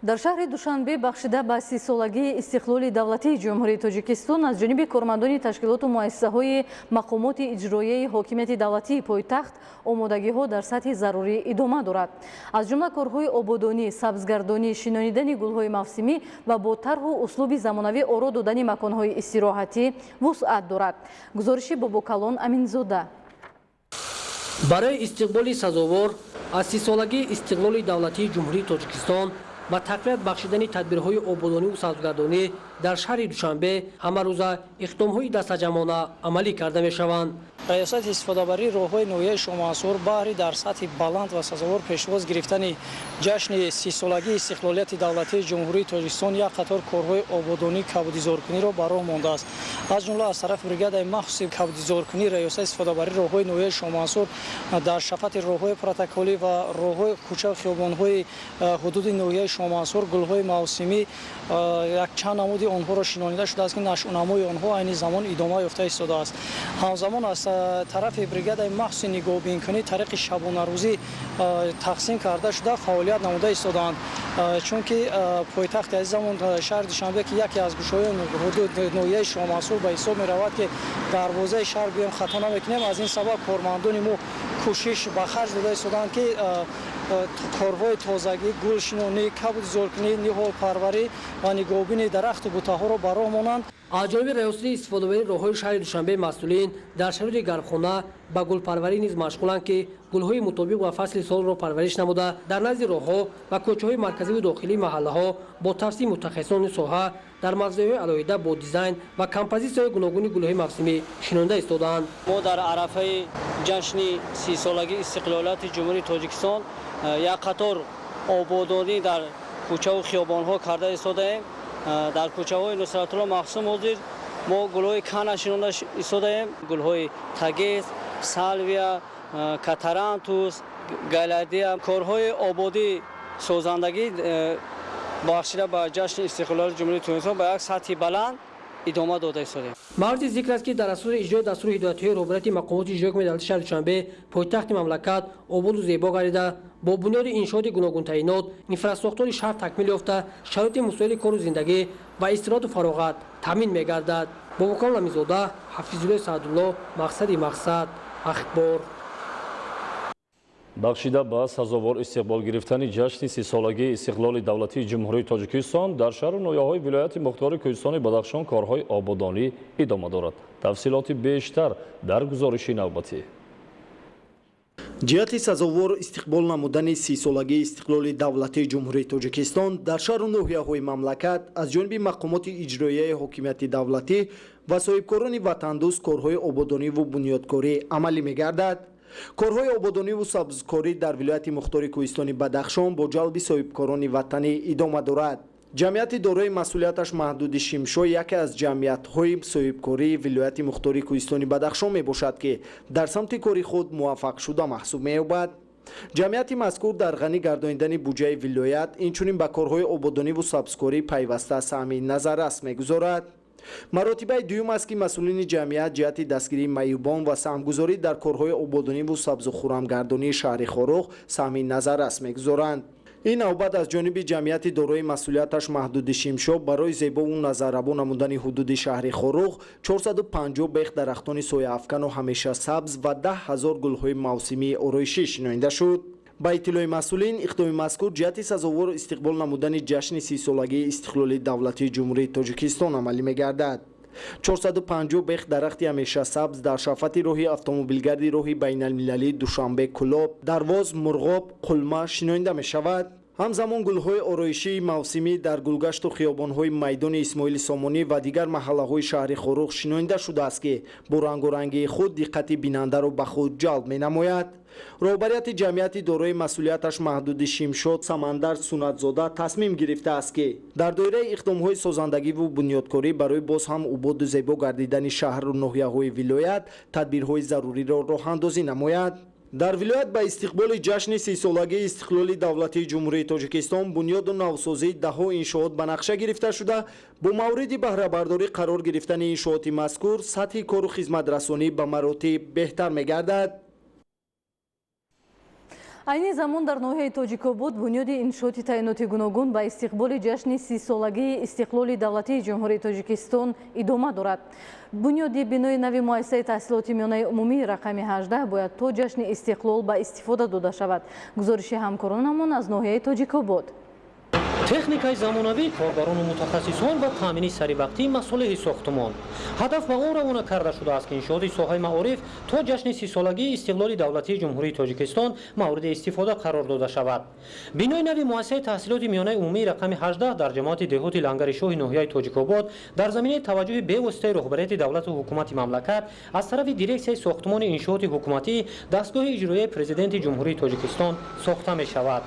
дар шаҳри душанбе бахшида ба 30-солагии истиқлоли давлатии ҷумҳурии тоҷикистон аз ҷониби кормандони ташкилоту муассисаҳои мақомоти иҷроияи ҳокимияти давлатии пойтахт омодагиҳо дар сатҳи зарурӣ идома дорад. аз ҷумла корҳои ободонӣ, сабзгардонӣ, шинонидани гулҳои мавсимӣ ва бо тарҳу услуби замонавӣ оро додани маконҳои истироҳатӣ вусъат дорад. гузориши Бобокалон Аминзода.
барои истиқболи сазовор аз 30-солагии истиқлоли давлатии ҷумҳурии тоҷикистон ба тақвият бахшидани тадбирҳои ободониву сабзгардонӣ дар шаҳри душанбе ҳамарӯза иқтидомҳои дастаҷамона амалӣ карда мешаванд.
раёсати истифодабарии роҳҳои ноҳияи шомансур баҳри дар сатҳи баланд ва сазовор пешвоз гирифтани ҷашни 30-солагии истиқлолияти давлатии ҷумҳурии тоҷикистон як қатор корҳои ободонӣ кабудизоркуниро ба роҳ мондааст. аз ҷумла аз тарафи бригадаи махсуси кабудизоркунӣ раёсати истифодабарии роҳҳои ноҳияи шомансур дар шафати роҳҳои протоколӣ ва роҳҳои кӯчаву хиёбонҳои ҳудуди ноҳияи шомансур гулҳои мавсимӣ як чанд намуди онҳоро шинонида шудааст ки нашъунамои онҳо айни замон идома ёфта истодааст. ҳамзамон аз тарафи бригадаи махсуси нигоҳбинкунӣ тариқи шабонарӯзӣ тақсим карда шуда фаъолият намуда истодаанд, чунки пойтахти азизамон шаҳри душанбе ки яке аз гӯшаҳои ноҳияи шомансур ба ҳисоб меравад ки дарвозаи шаҳр биём хато намекунем. аз ин сабаб кормандони мо кӯшиш ба харҷ дода истоданд ки корҳои тозагӣ, гулшинонӣ, кабудизоркунӣ, ниҳолпарварӣ ва нигоҳбини дарахту бутаҳоро ба роҳ монанд.
аз ҷониби раёсати истифодабарии роҳҳои шаҳри душанбе масъулин дар шароити гармхона ба гулпарварӣ низ машғуланд ки гулҳои мутобиқ ба фасли солро парвариш намуда дар назди роҳҳо ва кӯчаҳои марказиву дохилии маҳаллаҳо бо тавсии мутахассисони соҳа дар мавзеъҳои алоҳида бо дизайн ва композитсияҳои гуногуни гулҳои мавсимӣ шинонида истодаанд.
мо дар арафаи ҷашни 30-солагии истиқлолияти ҷумҳурии тоҷикистон як қатор ободонӣ дар кӯчаву хиёбонҳо карда истодаем. дар кӯчаҳои Нусратулло Махсум ҳозир мо гулҳои кана шинонда истодаем. гулҳои тагез, салвия, катарантус, галядия, корҳои ободӣ созандагӣ бахшида ба ҷашни истиқлолияти ҷумҳурии тоҷикистон ба як сатҳи баланд идома дода истодем.
мавриди зикр аст ки дар асоси иҷрои дастури ҳидоятҳои роҳбарияти мақомоти иҷроии ҳукумати давлати шаҳри душанбе пойтахти мамлакат ободу зебо гардида бо бунёди иншооти гуногун таъйинот инфраструктураи шаҳр такмил ёфта шароити мусоиди кору зиндагӣ ва истироҳату фароғат таъмин мегардад. Бобокалон Аминзода, Ҳафизуллоҳ Саъдулло, мақсади мақсад, Ахбор.
бахшида ба сазовор истиқбол гирифтани ҷашни 30-солагии истиқлоли давлатии ҷумҳурии тоҷикистон дар шаҳру ноҳияҳои вилояти мухтори Кӯҳистони Бадахшон корҳои ободонӣ идома дорад. тафсилоти бештар дар гузориши навбатӣ.
ҷиҳати сазовор истиқбол намудани 30-солагии истиқлоли давлатии ҷумҳурии тоҷикистон дар шаҳру ноҳияҳои мамлакат аз ҷониби мақомоти иҷроияи ҳокимияти давлатӣ ва соҳибкорони ватандӯст корҳои ободониву бунёдкорӣ амалӣ мегардад. корҳои ободониву сабзкорӣ дар вилояти мухтори кӯҳистони Бадахшон бо ҷалби соҳибкорони ватанӣ идома дорад. ҷамъияти дорои масъулияташ маҳдуди Шимшо яке аз ҷамъиятҳои соҳибкории вилояти мухтори кӯҳистони Бадахшон мебошад, ки дар самти кори худ муваффақшуда маҳсуб меёбад. ҷамъияти мазкур дар ғанӣ гардонидани буҷаи вилоят инчунин ба корҳои ободониву сабзкорӣ пайваста саҳми назаррас мегузорад. маротибаи дуюм аст ки масъулини ҷамъият ҷиҳати дастгирии маъюбон ва саҳмгузорӣ дар корҳои ободониву сабзу хӯрамгардонии шаҳри Хорӯх саҳми назаррас мегузоранд. ин навбат аз ҷониби ҷамъияти дорои масъулияташ маҳдуди Шимшо барои зебову назаррабо намудани ҳудуди шаҳри Хорӯх 450 бех дарахтони сояафкану ҳамеша сабз ва 10 000 гулҳои мавсимии ороишӣ шиноида шуд. ба иттилои масъулин иқдоми мазкур ҷиҳати сазовор истиқбол намудани ҷашни 30-солагии истиқлоли давлатии ҷумҳурии тоҷикистон амалӣ мегардад. 450 бех дарахти ҳамеша сабз дар шафати роҳи автомобилгарди роҳи байналмилалии Душанбе Кулоб, Дарвоз, Мурғоб, Қулма шиноида мешавад. ҳамзамон гулҳои ороишии мавсимӣ дар гулгашту хиёбонҳои майдони Исмоили Сомонӣ ва дигар маҳаллаҳои шаҳри Хорӯх шиноида шудааст, ки бо рангорангии худ диққати бинандаро ба худ ҷалб менамояд. роҳбарияти ҷамъияти дорои масъулияташ маҳдуди Шимшод Самандар Сунатзода тасмим гирифтааст, ки дар доираи иқдомҳои созандагиву бунёдкорӣ барои боз ҳам убоду зебо гардидани шаҳру ноҳияҳои вилоят тадбирҳои заруриро роҳандозӣ намояд. дар вилоят ба истиқболи ҷашни 30-солагии истиқлоли давлатии ҷумҳурии тоҷикистон бунёду навсозии даҳҳо иншоот ба нақша гирифта шуда, бо мавриди баҳрабардорӣ қарор гирифтани иншооти мазкур сатҳи кору хизматрасонӣ ба маротиб беҳтар мегардад.
айни замон дар ноҳияи Тоҷикобод бунёди иншооти таъиноти гуногун ба истиқболи ҷашни 30-солагии истиқлоли давлатии ҷумҳурии Тоҷикистон идома дорад. бунёди бинои нави муассисаи таҳсилоти миёнаи умумии рақами 18 бояд то ҷашни истиқлол ба истифода дода шавад. гузориши ҳамкоронамон аз ноҳияи Тоҷикобод.
техникаи замонавӣ, корбарону мутахассисон ва таъмини саривақтии масолиҳи сохтмон. ҳадаф ба он равона карда шудааст, ки иншооти соҳаи маориф то ҷашни 30-солагии истиқлоли давлатии ҷумҳурии Тоҷикистон мавриди истифода қарор дода шавад. бинои нави муассисаи таҳсилоти миёнаи умумии рақами 18 дар ҷамоати деҳоти Лангари Шоҳи ноҳияи Тоҷикобод дар заминаи таваҷҷӯҳи бевоситаи роҳбарияти давлату ҳукумати мамлакат аз тарафи дирексияи сохтмони иншооти ҳукуматӣ дастгоҳи иҷроияи президенти ҷумҳурии Тоҷикистон сохта мешавад.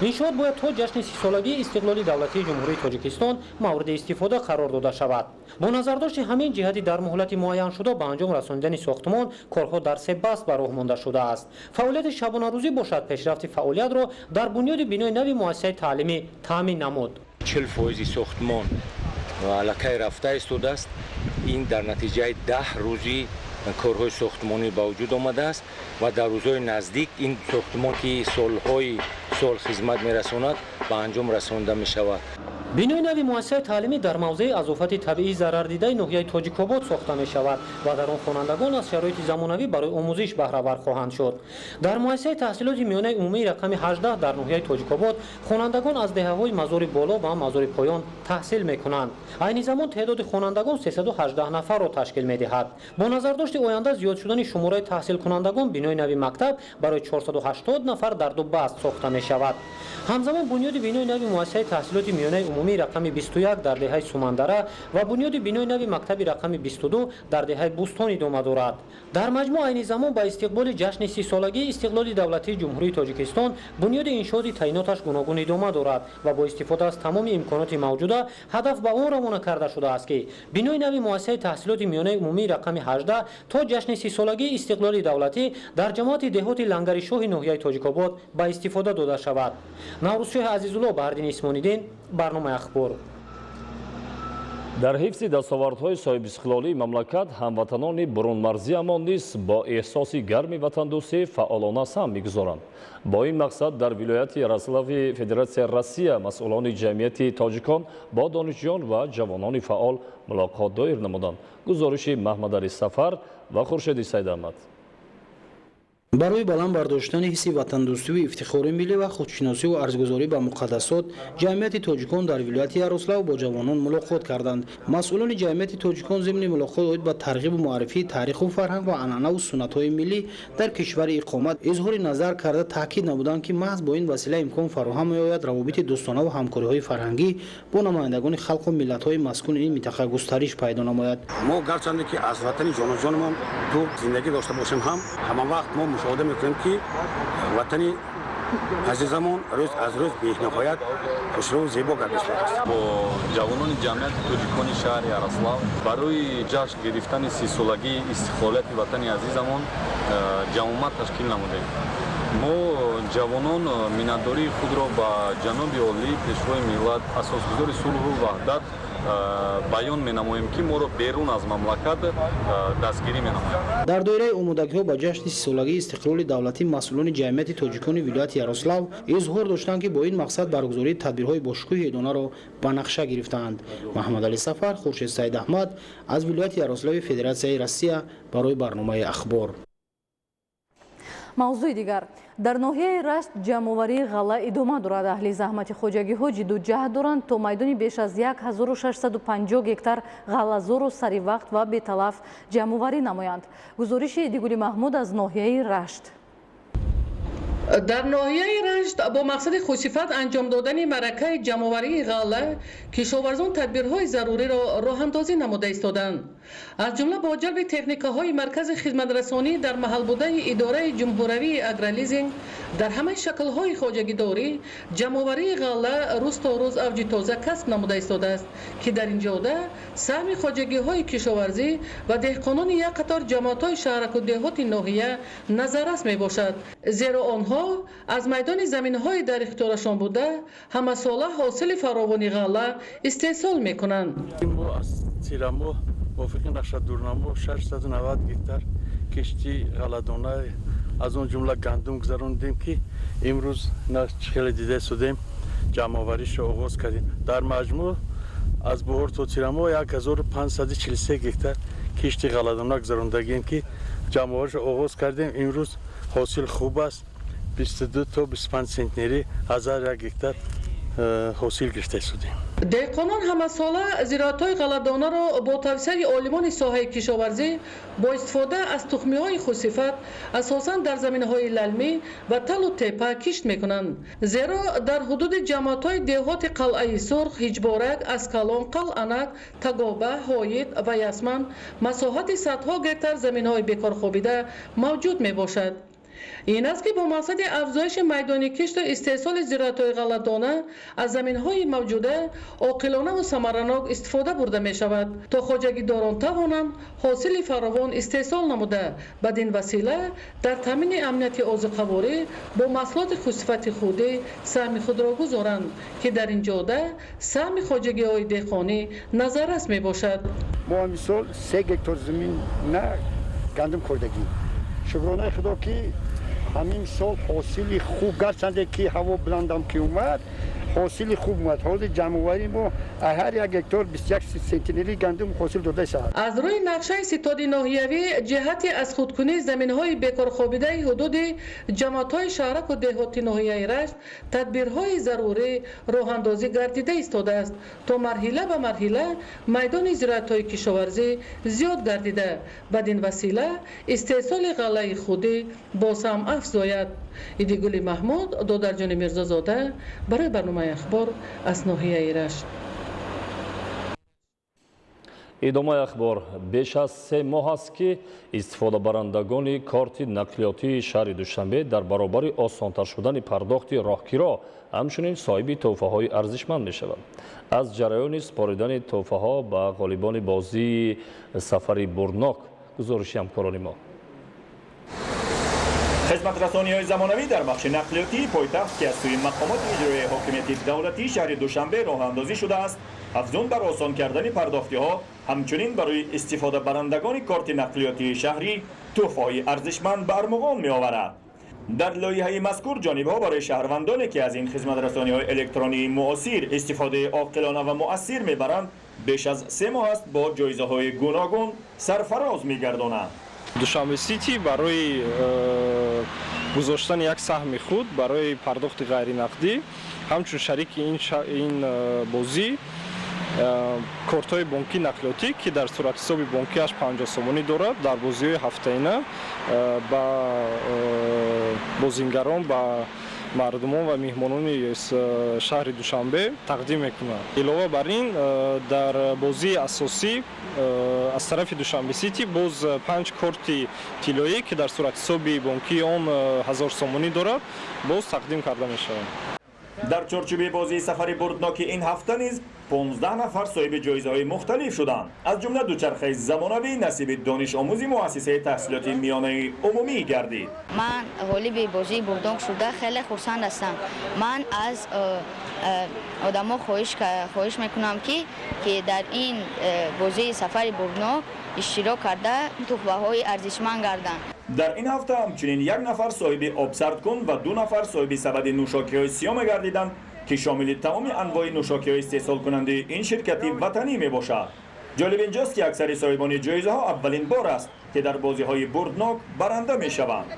иншоот бояд то ҷашни 30-солагии истиқлоли давлатии ҷумҳурии Тоҷикистон мавриди истифода қарор дода шавад. бо назардошти ҳамин ҷиҳати дар муҳлати муайяншуда ба анҷом расонидани сохтмон корҳо дар се баст ба роҳ монда шудааст. фаъолияти шабонарӯзӣ бошад пешрафти фаъолиятро дар бунёди бинои нави муассисаи таълимӣ таъмин намуд.
40% сохтмон аллакай рафта истодааст. ин дар натиҷаи 10 рӯзи корҳои сохтмонӣ ба вуҷуд омадааст ва дар рӯзҳои наздик ин сохтмон ки солҳои сол хизмат мерасонад ба анҷом расонида мешавад.
бинои нави муассисаи таълимӣ дар мавзеи азофати табиӣ зарардидаи ноҳияи Тоҷикобод сохта мешавад ва дар он хонандагон аз шароити замонавӣ барои омӯзиш баҳравар хоҳанд шуд. дар муассисаи таҳсилоти миёнаи умумии рақами 18 дар ноҳияи Тоҷикобод хонандагон аз деҳаҳои мазори боло ва мазори поён таҳсил мекунанд. айни замон теъдоди хонандагон 318 нафарро ташкил медиҳад. бо назардошти оянда зиёд шудани шумораи таҳсилкунандагон бинои нави мактаб барои 480 нафар дар ду баст сохта мешавад. ҳамзамон бунёди бинои нави муассисаи таҳсилоти миёнаи умумии рақами 21 дар деҳаи Сумандара ва бунёди бинои нави мактаби рақами 22 дар деҳаи Бустон идома дорад. дар маҷмӯъ айни замон ба истиқболи ҷашни 30-солагии истиқлоли давлатии ҷумҳурии Тоҷикистон бунёди иншооти таъиноташ гуногун идома дорад ва бо истифода аз тамоми имконоти мавҷуда ҳадаф ба он равона карда шудааст, ки бинои нави муассисаи таҳсилоти миёнаи умумии рақами 18 то ҷашни 30-солагии истиқлоли давлатӣ дар ҷамоати деҳоти Лангари Шоҳи ноҳияи Тоҷикобод ба истифода дода шавад. Наврӯзшоҳи Азизулло, Баҳриддин Исмониддин, барномаи ахбор.
дар ҳифзи дастовардҳои соҳибистиқлолии мамлакат ҳамватанони бурунмарзиамон низ бо эҳсоси гарми ватандӯстӣ фаъолона сам мегузоранд. бо ин мақсад дар вилояти Ярославӣ Федератсияи Россия масъулони ҷамъияти тоҷикон бо донишҷӯён ва ҷавонони фаъол мулоқот доир намуданд. гузориши Маҳмадали Сафар ва Хуршеди Сайдаҳмад.
барои баланд бардоштани ҳисси ватандӯстӣ ва ифтихори миллӣ ва худшиносӣ ва арзгузорӣ ба муқаддасот ҷамъияти тоҷикон дар вилояти Ярослав бо ҷавонон мулоқот карданд. масъулони ҷамъияти тоҷикон зимни мулоқот оид ба тарғибу муаррифии таъриху фарҳанг ва анъанаву суннатҳои миллӣ дар кишвари иқомат изҳори назар карда таъкид намуданд ки маҳз бо ин васила имкон фароҳам меояд равобити дӯстонаву ҳамкориҳои фарҳангӣ бо намояндагони халқу миллатҳои маскуни ин минтақа густариш пайдо намояд.
мо гарчанде ки аз ватани ҷоноҷонамон дур зиндагӣ дошта бошем ҳам ҳама вақт мо мушоҳида мекунем ки ватани азизамон рӯз аз рӯз бениҳоят хушрӯ зебо гардиштааст.
бо ҷавонони ҷамъияти тоҷикони шаҳри Ярослав барои ҷашн гирифтани 30-солагии истиқлолияти ватани азизамон ҷамомат ташкил намудем. мо ҷавонон миннатдории худро ба ҷаноби олӣ пешвои миллат асосгузори сулҳу ваҳдат баён менамоем ки моро берун аз мамлакат дастгирӣ менамояд.
дар доираи омодагиҳо ба ҷашни 30-солагии истиқлоли давлатӣ масъулони ҷамъияти тоҷикони вилояти Ярослав изҳор доштанд ки бо ин мақсад баргузории тадбирҳои бошукӯҳи едонаро ба нақша гирифтаанд. Маҳмадалӣ Сафар, Хуршед Саидаҳмад аз вилояти Ярослави Федератсияи Россия барои барномаи ахбор.
мавзӯи дигар дар ноҳияи Рашт ҷамъоварии ғалла идома дорад. аҳли заҳмати хоҷагиҳо ҷиддуҷаҳд доранд то майдони беш аз 1650 гектар ғаллазору саривақт ва беталаф ҷамъоварӣ намоянд. гузориши Эдигули Маҳмуд аз ноҳияи Рашт.
дар ноҳияи Рашт бо мақсади хусифат анҷом додани маъракаи ҷамъоварии ғалла кишоварзон тадбирҳои заруриро роҳандозӣ намуда истоданд. аз ҷумла бо ҷалби техникаҳои маркази хизматрасонӣ дар маҳалбудаи идораи ҷумҳуравии агрализинг дар ҳамаи шаклҳои хоҷагидорӣ ҷамъоварии ғалла рӯз то рӯз авҷи тоза касб намуда истодааст ки дар ин ҷода саҳми хоҷагиҳои кишоварзӣ ва деҳқонони як қатор ҷамоатҳои шаҳраку деҳоти ноҳия назаррас мебошад, зеро онҳо аз майдони заминҳои дар ихтиёрашон буда ҳамасола ҳосили фаровони ғалла истеҳсол мекунанд.
موافق نقشه دورنامه 690 گیتار کشتی غلادانه از اون جمله گندم گذروندیم که امروز خیلی دیده شدیم جمع‌آوریش رو آغاز کردیم. در مجموع از بهار تا تیرما 1543 گیتار کشتی غلادانه گذروندگیم که جمع‌آوریش رو آغاز کردیم. امروز حاصل خوب است. 22 تا 25 سنتنری 1001 گیتار حاصل گرفته شدیم.
деҳқонон ҳамасола зироатҳои ғалладонаро бо тавсияи олимони соҳаи кишоварзӣ бо истифода аз тухмиҳои хусифат асосан дар заминҳои лалмӣ ва талу тепа кишт мекунанд. зеро дар ҳудуди ҷамоатҳои деҳоти қалъаи сурх, ҳиҷборак, аскалон, қалъанак, тагоба, ҳоид ва ясман масоҳати садҳо гектар заминҳои бекорхобида мавҷуд мебошад. ин аст ки бо мақсади афзоиши майдони кишту истеҳсоли зироатҳои ғалладона аз заминҳои мавҷуда оқилонаву самаранок истифода бурда мешавад то хоҷагидорон тавонанд ҳосили фаровон истеҳсол намуда бадин васила дар таъмини амнияти озиқаворӣ бо маҳсулоти хусифати худӣ саҳми худро гузоранд ки дар ин ҷода саҳми хоҷагиҳои деҳқонӣ назаррас мебошад.
мо мисол 3 гектар замин на гандум кордагӣ. шукронаи худо ки ҳамин сол ҳосили хуб гарчанде ки ҳаво бландам ки омад ҳосили хуб омад. ҳозир ҷамъоварӣ мо ҳар як гектар 21 сентинери гандум ҳосил дода шавад.
аз рӯи нақшаи ситоди ноҳиявӣ ҷиҳати аз худкунии заминҳои бекорхобидаи ҳудуди ҷамоатҳои шаҳраку деҳоти ноҳияи Рашт тадбирҳои зарурӣ роҳандозӣ гардида истодааст то марҳила ба марҳила майдони зироатҳои кишоварзӣ зиёд гардида бадин васила истеҳсоли ғаллаи худӣ боз ҳам афзояд. Идигули Маҳмуд, Додарҷони Мирзозода барои барномаи ахбор аз ноҳияи Рашт.
идомаи ахбор. беш аз 3 моҳ аст ки истифодабарандагони корти нақлиётии шаҳри Душанбе дар баробари осонтар шудани пардохти роҳгиро ҳамчунин соҳиби тӯҳфаҳои арзишманд мешаванд. аз ҷараёни споридани тӯҳфаҳо ба ғолибони бозии сафари бурнок гузориши ҳамкорони мо.
хизматрасониҳои замонавӣ дар бахши нақлиётии пойтахт ки аз сӯи мақомоти иҷроии ҳокимияти давлатии шаҳри Душанбе роҳандозӣ шудааст, афзун бар осон кардани пардохтиҳо ҳамчунин барои истифодабарандагони корти нақлиётии шаҳрӣ тӯҳфаҳои арзишманд ба армуғон меоварад. дар лоиҳаи мазкур ҷонибҳо барои шаҳрвандоне ки аз ин хизматрасониҳои электронии муосир истифодаи оқилона ва муассир мебаранд беш аз 3 моҳ аст бо ҷоизаҳои гуногун сарфароз мегардонанд.
душанбе сити барои гузоштани як саҳми худ барои пардохти ғайринақдӣ ҳамчун шарики ин бозӣ кортҳои бонкӣ нақлиётӣ ки дар суратҳисоби бонкиаш 50 сомонӣ дорад дар бозиҳои ҳафтаина ба бозингарон ба мардумон ва меҳмонони шаҳри душанбе тақдим мекунад. Илова бар ин дар бозии асосӣ аз тарафи душанбе сити боз 5 корти тиллоӣ ки дар суратҳисоби бонкии он 1000 сомонӣ дорад боз тақдим карда мешавад.
дар чорчӯби бозии сафари бурдноки ин ҳафта низ 15 нафар соҳиби ҷоизаҳои мухталиф шуданд. Аз ҷумла дучархаи замонавӣ насиби донишомӯзи муассисаи таҳсилоти миёнаи умумӣ гардид.
Ман ғолиби бозии бурднок шуда хеле хурсанд ҳастам. Ман аз одамо хоҳиш мекунам ки дар ин бозии сафари бурднок иштирок карда туҳфаҳои арзишманд гарданд.
дар ин ҳафта ҳамчунин 1 нафар соҳиби обсардкун ва 2 нафар соҳиби сабади нӯшокиҳои сиём мегардиданд ки шомили тамоми анвои нӯшокиҳои истеҳсолкунандаи ин ширкати ватанӣ мебошад. ҷолиб инҷост ки аксари соҳибони ҷоизаҳо аввалин бор аст ки дар бозиҳои бурднок баранда мешаванд.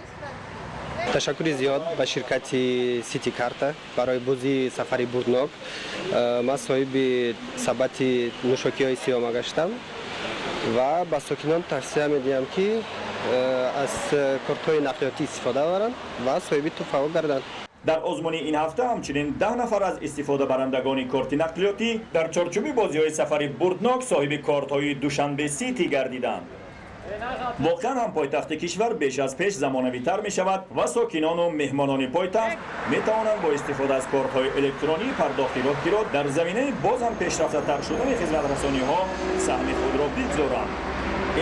ташаккури зиёд ба ширкати сити карта барои бозии сафари бурднок. ман соҳиби сабати нӯшокиҳои сиёма гаштам ва ба сокинон тавсия медиҳам ки аз кортҳои нақлиётӣ истифода баранд ва соҳиби туҳфаҳо гарданд.
дар озмуни ин ҳафта ҳамчунин 10 нафар аз истифодабарандагони корти нақлиётӣ дар чорчӯби бозиҳои сафари бурднок соҳиби кортҳои душанбе сити гардиданд. воқеан ҳам пойтахти кишвар беш аз пеш замонавитар мешавад ва сокинону меҳмонони пойтахт метавонанд бо истифода аз кортҳои электронии пардохти роҳгиро дар заминаи боз ҳам пешрафтатар шудани хизматрасониҳо саҳми худро бигзоранд.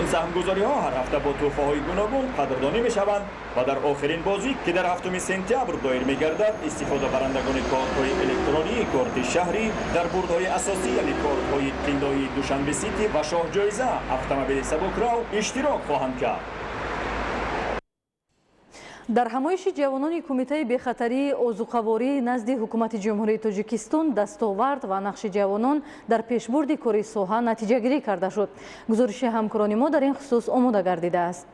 ин саҳмгузориҳо ҳар ҳафта бо туҳфаҳои гуногун қадрдонӣ мешаванд ва дар охирин бозӣ ки дар 7 сентябр доир мегардад истифодабарандагони кортҳои электронии корти шаҳрӣ дар бурдҳои асосӣ яъне кортҳои тиллои душанбе сити ва шоҳҷоиза автомобили сабукрав иштирок хоҳанд кард.
дар ҳамоиши ҷавонони кумитаи бехатарии озуқаворӣ назди ҳукумати ҷумҳурии тоҷикистон дастовард ва нақши ҷавонон дар пешбурди кори соҳа натиҷагирӣ карда шуд. гузориши ҳамкорони мо дар ин хусус омода гардидааст.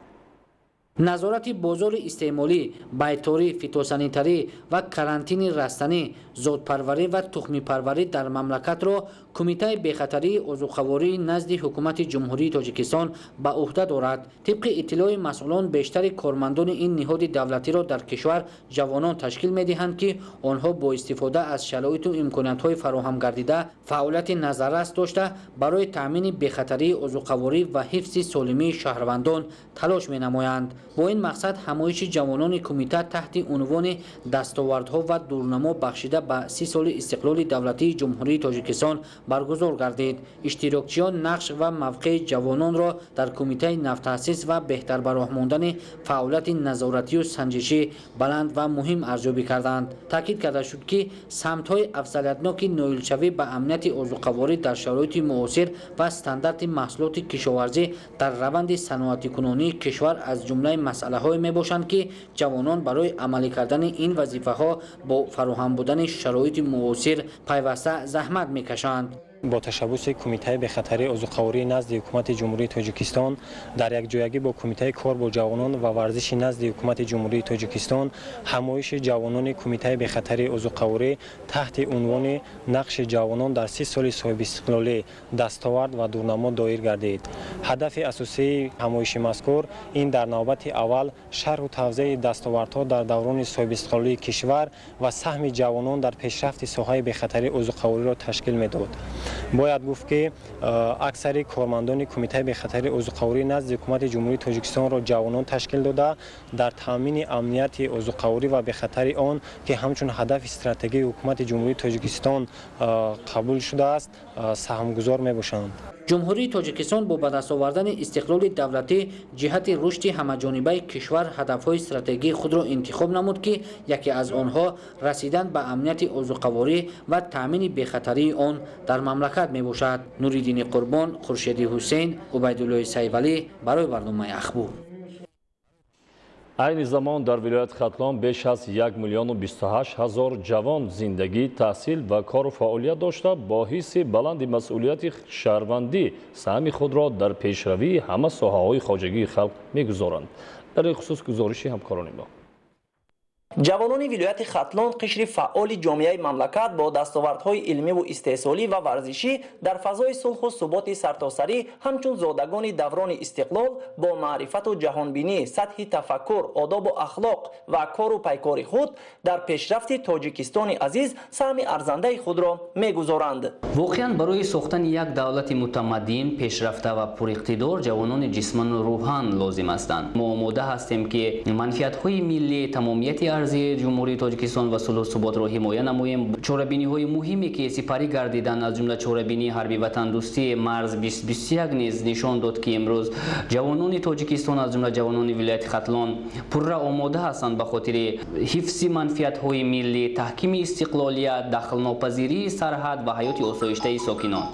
назорати бозори истеъмолӣ, байторӣ, фитосанитарӣ ва карантини растанӣ, зотпарварӣ ва тухмипарварӣ дар мамлакатро кумитаи бехатарии озуқавории назди ҳукумати ҷумҳурии тоҷикистон ба уҳда дорад. тибқи иттилои масъулон бештари кормандони ин ниҳоди давлатиро дар кишвар ҷавонон ташкил медиҳанд ки онҳо бо истифода аз шароиту имкониятҳои фароҳам гардида фаъолияти назаррас дошта барои таъмини бехатарии озуқаворӣ ва ҳифзи солимии шаҳрвандон талош менамоянд. бо ин мақсад ҳамоиши ҷавонони кумита таҳти унвони дастовардҳо ва дурнамо бахшида ба 30 соли истиқлоли давлатии ҷумҳурии тоҷикистон баргузор гардид. иштирокчиён нақш ва мавқеи ҷавононро дар кумитаи навтаъсис ва беҳтарбароҳ мондани фаъолияти назоратию санҷишӣ баланд ва муҳим арзёбӣ карданд. таъкид карда шуд ки самтҳои афзалиятноки ноилшавӣ ба амнияти озуқаворӣ дар шароити муосир ва стандарти маҳсулоти кишоварзӣ дар раванди саноатикунонии кишвар аз ҷумлаи масъалаҳое мебошанд ки ҷавонон барои амалӣ кардани ин вазифаҳо бо фароҳам будани шароити муосир пайваста заҳмат мекашанд.
با تشبث کمیته بخطری ازوقاوری نزد حکومت جمهوری تاجیکستان در یک جایگی با کمیته کار با جوانان و ورزش نزد حکومت جمهوری تاجیکستان همایش جوانان کمیته بخطری ازوقاوری تحت عنوان نقش جوانان در 30 سال صاحب استقلالی دستاورد و دورنما دایر گردید. هدف اساسی همایش مذکور این در نوبت اول شرح و توضیح دستاوردها در دوران صاحب استقلالی کشور و سهم جوانان در پیشرفت ساحه بخطری ازوقاوری را تشکیل میداد. باید گفت که اکثر کارمندان کمیته بخطری ازوقاوری نزد حکومت جمهوری تاجیکستان را جوانان تشکیل داده در تامین امنیت ازوقاوری و بخطری آن که همچون هدف استراتژی حکومت جمهوری تاجیکستان قبول شده است سهمگذار میباشند.
جمهوری تاجیکستان با به دست آوردن استقلال دولتی جهت رشد همه‌جانبه کشور هدف‌های استراتژیک خود را انتخاب نمود که یکی از آنها رسیدن به امنیت ازوقاوری و تامین بخطری آن در مملکت میباشد. نوریدین قربان، خورشیدی حسین، عبیدالله سیولی برای برنامه اخبار.
айни замон дар вилояти Хатлон беш аз 1 миллион 28 ҳазор ҷавон зиндагӣ, таҳсил ва кору фаъолият дошта бо ҳисси баланди масъулияти шаҳрвандӣ саҳми худро дар пешравии ҳама соҳаҳои хоҷагии халқ мегузоранд. дар ин хусус гузориши ҳамкорони мо.
ҷавонони вилояти Хатлон қишри фаъоли ҷомеаи мамлакат бо дастовардҳои илмиву истеҳсолӣ ва варзишӣ дар фазои сулҳу суботи сартосарӣ ҳамчун зодагони даврони истиқлол бо маърифату ҷаҳонбинӣ, сатҳи тафаккур, одобу ахлоқ ва кору пайкори худ дар пешрафти Тоҷикистони азиз саҳми арзандаи худро мегузоранд.
воқеан барои сохтани як давлати мутамаддин, пешрафта ва пуриқтидор ҷавонони ҷисману рӯҳан лозим ҳастанд. мо омода ҳастем ки манфиатҳои миллӣ, тамомияти арзии ҷумҳурии Тоҷикистон ва сулҳу суботро ҳимоя намоем. чорабиниҳои муҳиме ки сипарӣ гардиданд, аз ҷумла чорабинии ҳарби ватандӯстии марз 2021 низ нишон дод ки имрӯз ҷавонони Тоҷикистон аз ҷумла ҷавонони вилояти Хатлон пурра омода ҳастанд ба хотири ҳифзи манфиатҳои миллӣ, таҳкими истиқлолият, дахлнопазирии сарҳад ва ҳаёти осоиштаи сокинон.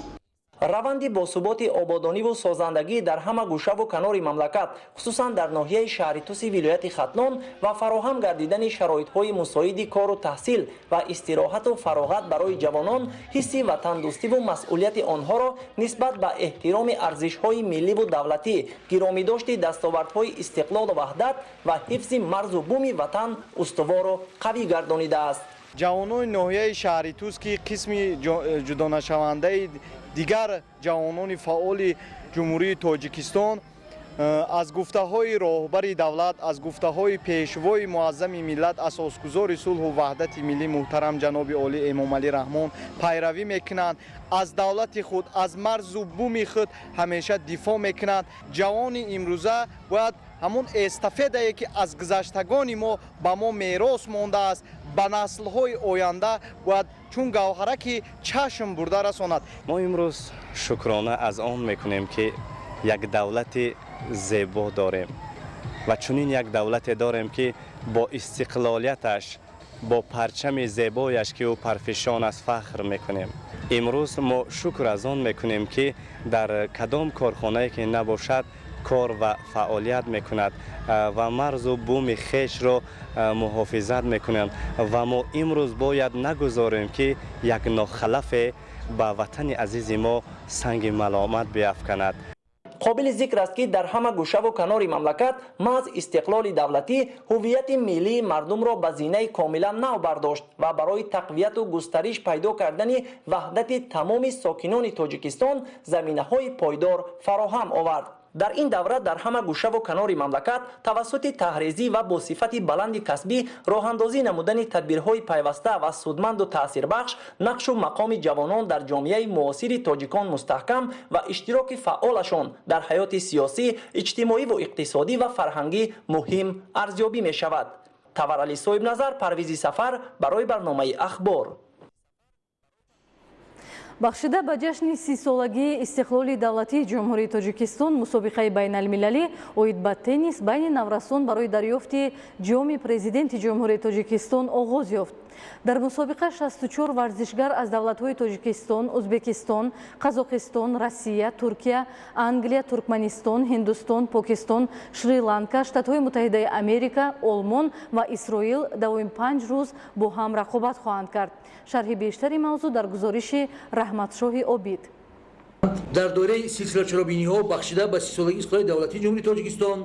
раванди босуботи ободониву созандагӣ дар ҳама гӯшаву канори мамлакат, хусусан дар ноҳияи шаҳритуси вилояти Хатлон ва фароҳам гардидани шароитҳои мусоиди кору таҳсил ва истироҳату фароғат барои ҷавонон ҳисси ватандӯстиву масъулияти онҳоро нисбат ба эҳтироми арзишҳои милливу давлатӣ, гиромидошти дастовардҳои истиқлолу ваҳдат ва ҳифзи марзу буми ватан устувору қавӣ гардонидааст.
ҷавонони ноҳияи шаҳритус ки қисми ҷудонашавандаи дигар ҷавонони фаъоли ҷумҳурии Тоҷикистон аз гуфтаҳои роҳбари давлат, аз гуфтаҳои пешвои муаззами миллат, асосгузори сулҳу ваҳдати миллӣ муҳтарам ҷаноби Олӣ Эмомалӣ Раҳмон пайравӣ мекунанд, аз давлати худ, аз марзу буми худ ҳамеша дифоъ мекунанд. ҷавони имрӯза бояд ҳамун эстафедае ки аз гузаштагони мо ба мо мерос мондааст, ба наслҳои оянда бояд чун гавҳараки чашм бурда расонад.
мо имрӯз шукрона аз он мекунем ки як давлати зебо дорем ва чунин як давлате дорем ки бо истиқлолияташ, бо парчами зебояш ки ӯ парфишон аст фахр мекунем. имрӯз мо шукр аз он мекунем ки дар кадом корхонае ки набошад кор ва фаъолият мекунад ва марзу буми хешро муҳофизат мекунанд ва мо имрӯз бояд нагузорем ки як нохалафе ба ватани азизи мо санги маломат биафканад.
қобили зикр аст ки дар ҳама гӯшаву канори мамлакат маҳз истиқлоли давлатӣ ҳуввияти миллии мардумро ба зинаи комилан нав бардошт ва барои тақвияту густариш пайдо кардани ваҳдати тамоми сокинони Тоҷикистон заминаҳои пойдор фароҳам овард. дар ин давра дар ҳама гӯшаву канори мамлакат тавассути таҳризӣ ва бо сифати баланди касбӣ роҳандозӣ намудани тадбирҳои пайваста ва судманду таъсирбахш нақшу мақоми ҷавонон дар ҷомеаи муосири тоҷикон мустаҳкам ва иштироки фаъолашон дар ҳаёти сиёсӣ, иҷтимоиву иқтисодӣ ва фарҳангӣ муҳим арзёбӣ мешавад. Таварали соҳибназар, Парвизи Сафар барои барномаи ахбор.
бахшида ба ҷашни 30-солагии истиқлоли давлатии ҷумҳурии Тоҷикистон мусобиқаи байналмилалӣ оид ба теннис байни наврасон барои дарёфти ҷоми президенти ҷумҳурии Тоҷикистон оғоз ёфт. дар мусобиқа 64 варзишгар аз давлатҳои Тоҷикистон, Ӯзбекистон, Қазоқистон, Россия, Туркия, Англия, Туркманистон, Ҳиндустон, Покистон, Шри-Ланка, Штатҳои Муттаҳидаи Америка, Олмон ва Исроил давоми 5 рӯз бо ҳам рақобат хоҳанд кард. шарҳи бештари мавзӯъ дар гузориши Раҳматшоҳи Обид.
дар дораи силсилачорабиниҳо бахшида ба 30-солагии истиқлоли давлатии ҷумҳурии Тоҷикистон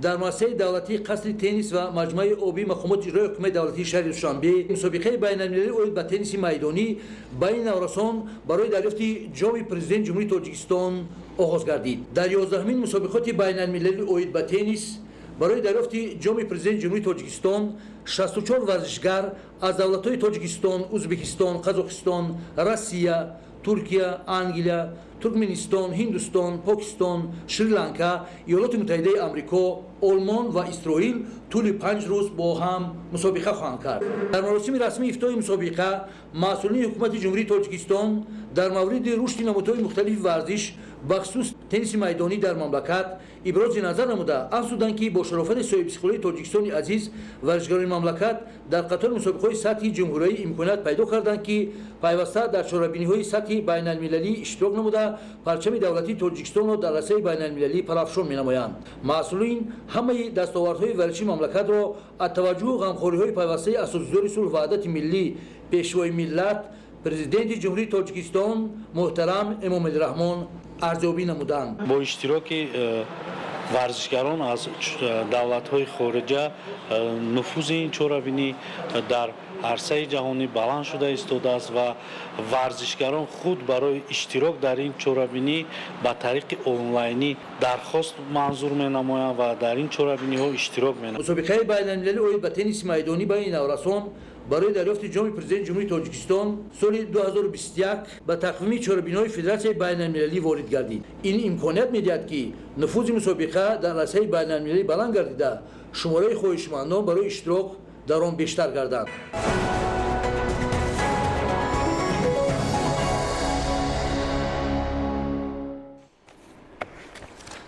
дар муассисаи давлатии қасри теннис ва маҷмӯаи обии мақомоти иҷрои ҳукумати давлатии шаҳри Душанбе мусобиқаи байналмилалӣ оид ба тенниси майдонӣ байни наврасон барои дарёфти ҷоми президенти ҷумҳурии Тоҷикистон оғоз гардид. дар 11-мин мусобиқоти байналмилалӣ оид ба теннис барои дарёфти ҷоми президенти ҷумҳурии Тоҷикистон 64 варзишгар аз давлатҳои Тоҷикистон, Ӯзбекистон, Қазоқистон, Россия, Туркия, Англия, Туркменистон, Ҳиндустон, Покистон, Шри-Ланка, Иёлоти Муттаҳидаи Амрико, Олмон ва Исроил тӯли 5 рӯз бо ҳам мусобиқа хоҳанд кард. дар маросими расмии ифтоҳи мусобиқа масъулини ҳукумати ҷумҳурии Тоҷикистон дар мавриди рушди намудҳои мухталифи варзиш бахусус тенниси майдонӣ дар мамлакат ибрози назар намуда афзуданд ки бо шарофати соҳибисиқлолии тоҷикистони азиз варзишгарони мамлакат дар қатори мусобиқаҳои сатҳи ҷумҳуриявӣ имконият пайдо карданд ки пайваста дар чорабиниҳои сатҳи байналмилалӣ иштирок намуда парчами давлатии тоҷикистонро дар расаи байналмилалӣ парафшон менамоянд. масъулин ҳамаи дастовардҳои варзиши мамлакатро аз таваҷҷӯҳу ғамхориҳои пайвастаи асосгузори сулҳ ваҳдати миллӣ пешвои миллат президенти ҷумҳурии тоҷикистон муҳтарам эмомалираҳмон арзёбӣ намуданд.
бо иштироки варзишгарон аз давлатҳои хориҷа нуфузи ин чорабинӣ дар арсаи ҷаҳонӣ баланд шуда истодааст ва варзишгарон худ барои иштирок дар ин чорабинӣ ба тариқи онлайнӣ дархост манзур менамоянд ва дар ин чорабиниҳо иштирок менамоянд.
мусобиқаи байналмилалӣ оид ба тенниси майдонӣ байни наврасон барои дарёфти ҷоми президенти ҷумҳурии тоҷикистон соли 2021 ба тақвими чорабиниҳои федератсияи байналмилалӣ ворид гардид. ин имконият медиҳад ки нуфузи мусобиқа дар расаи байналмилалӣ баланд гардида шумораи хоҳишмандон барои иштирок дар он бештар гарданд.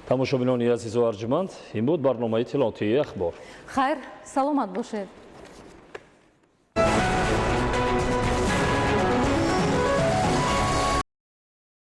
тамошобинони азизу арҷманд, ин буд барномаи иттилоотии ахбор.
хайр, саломат бошед.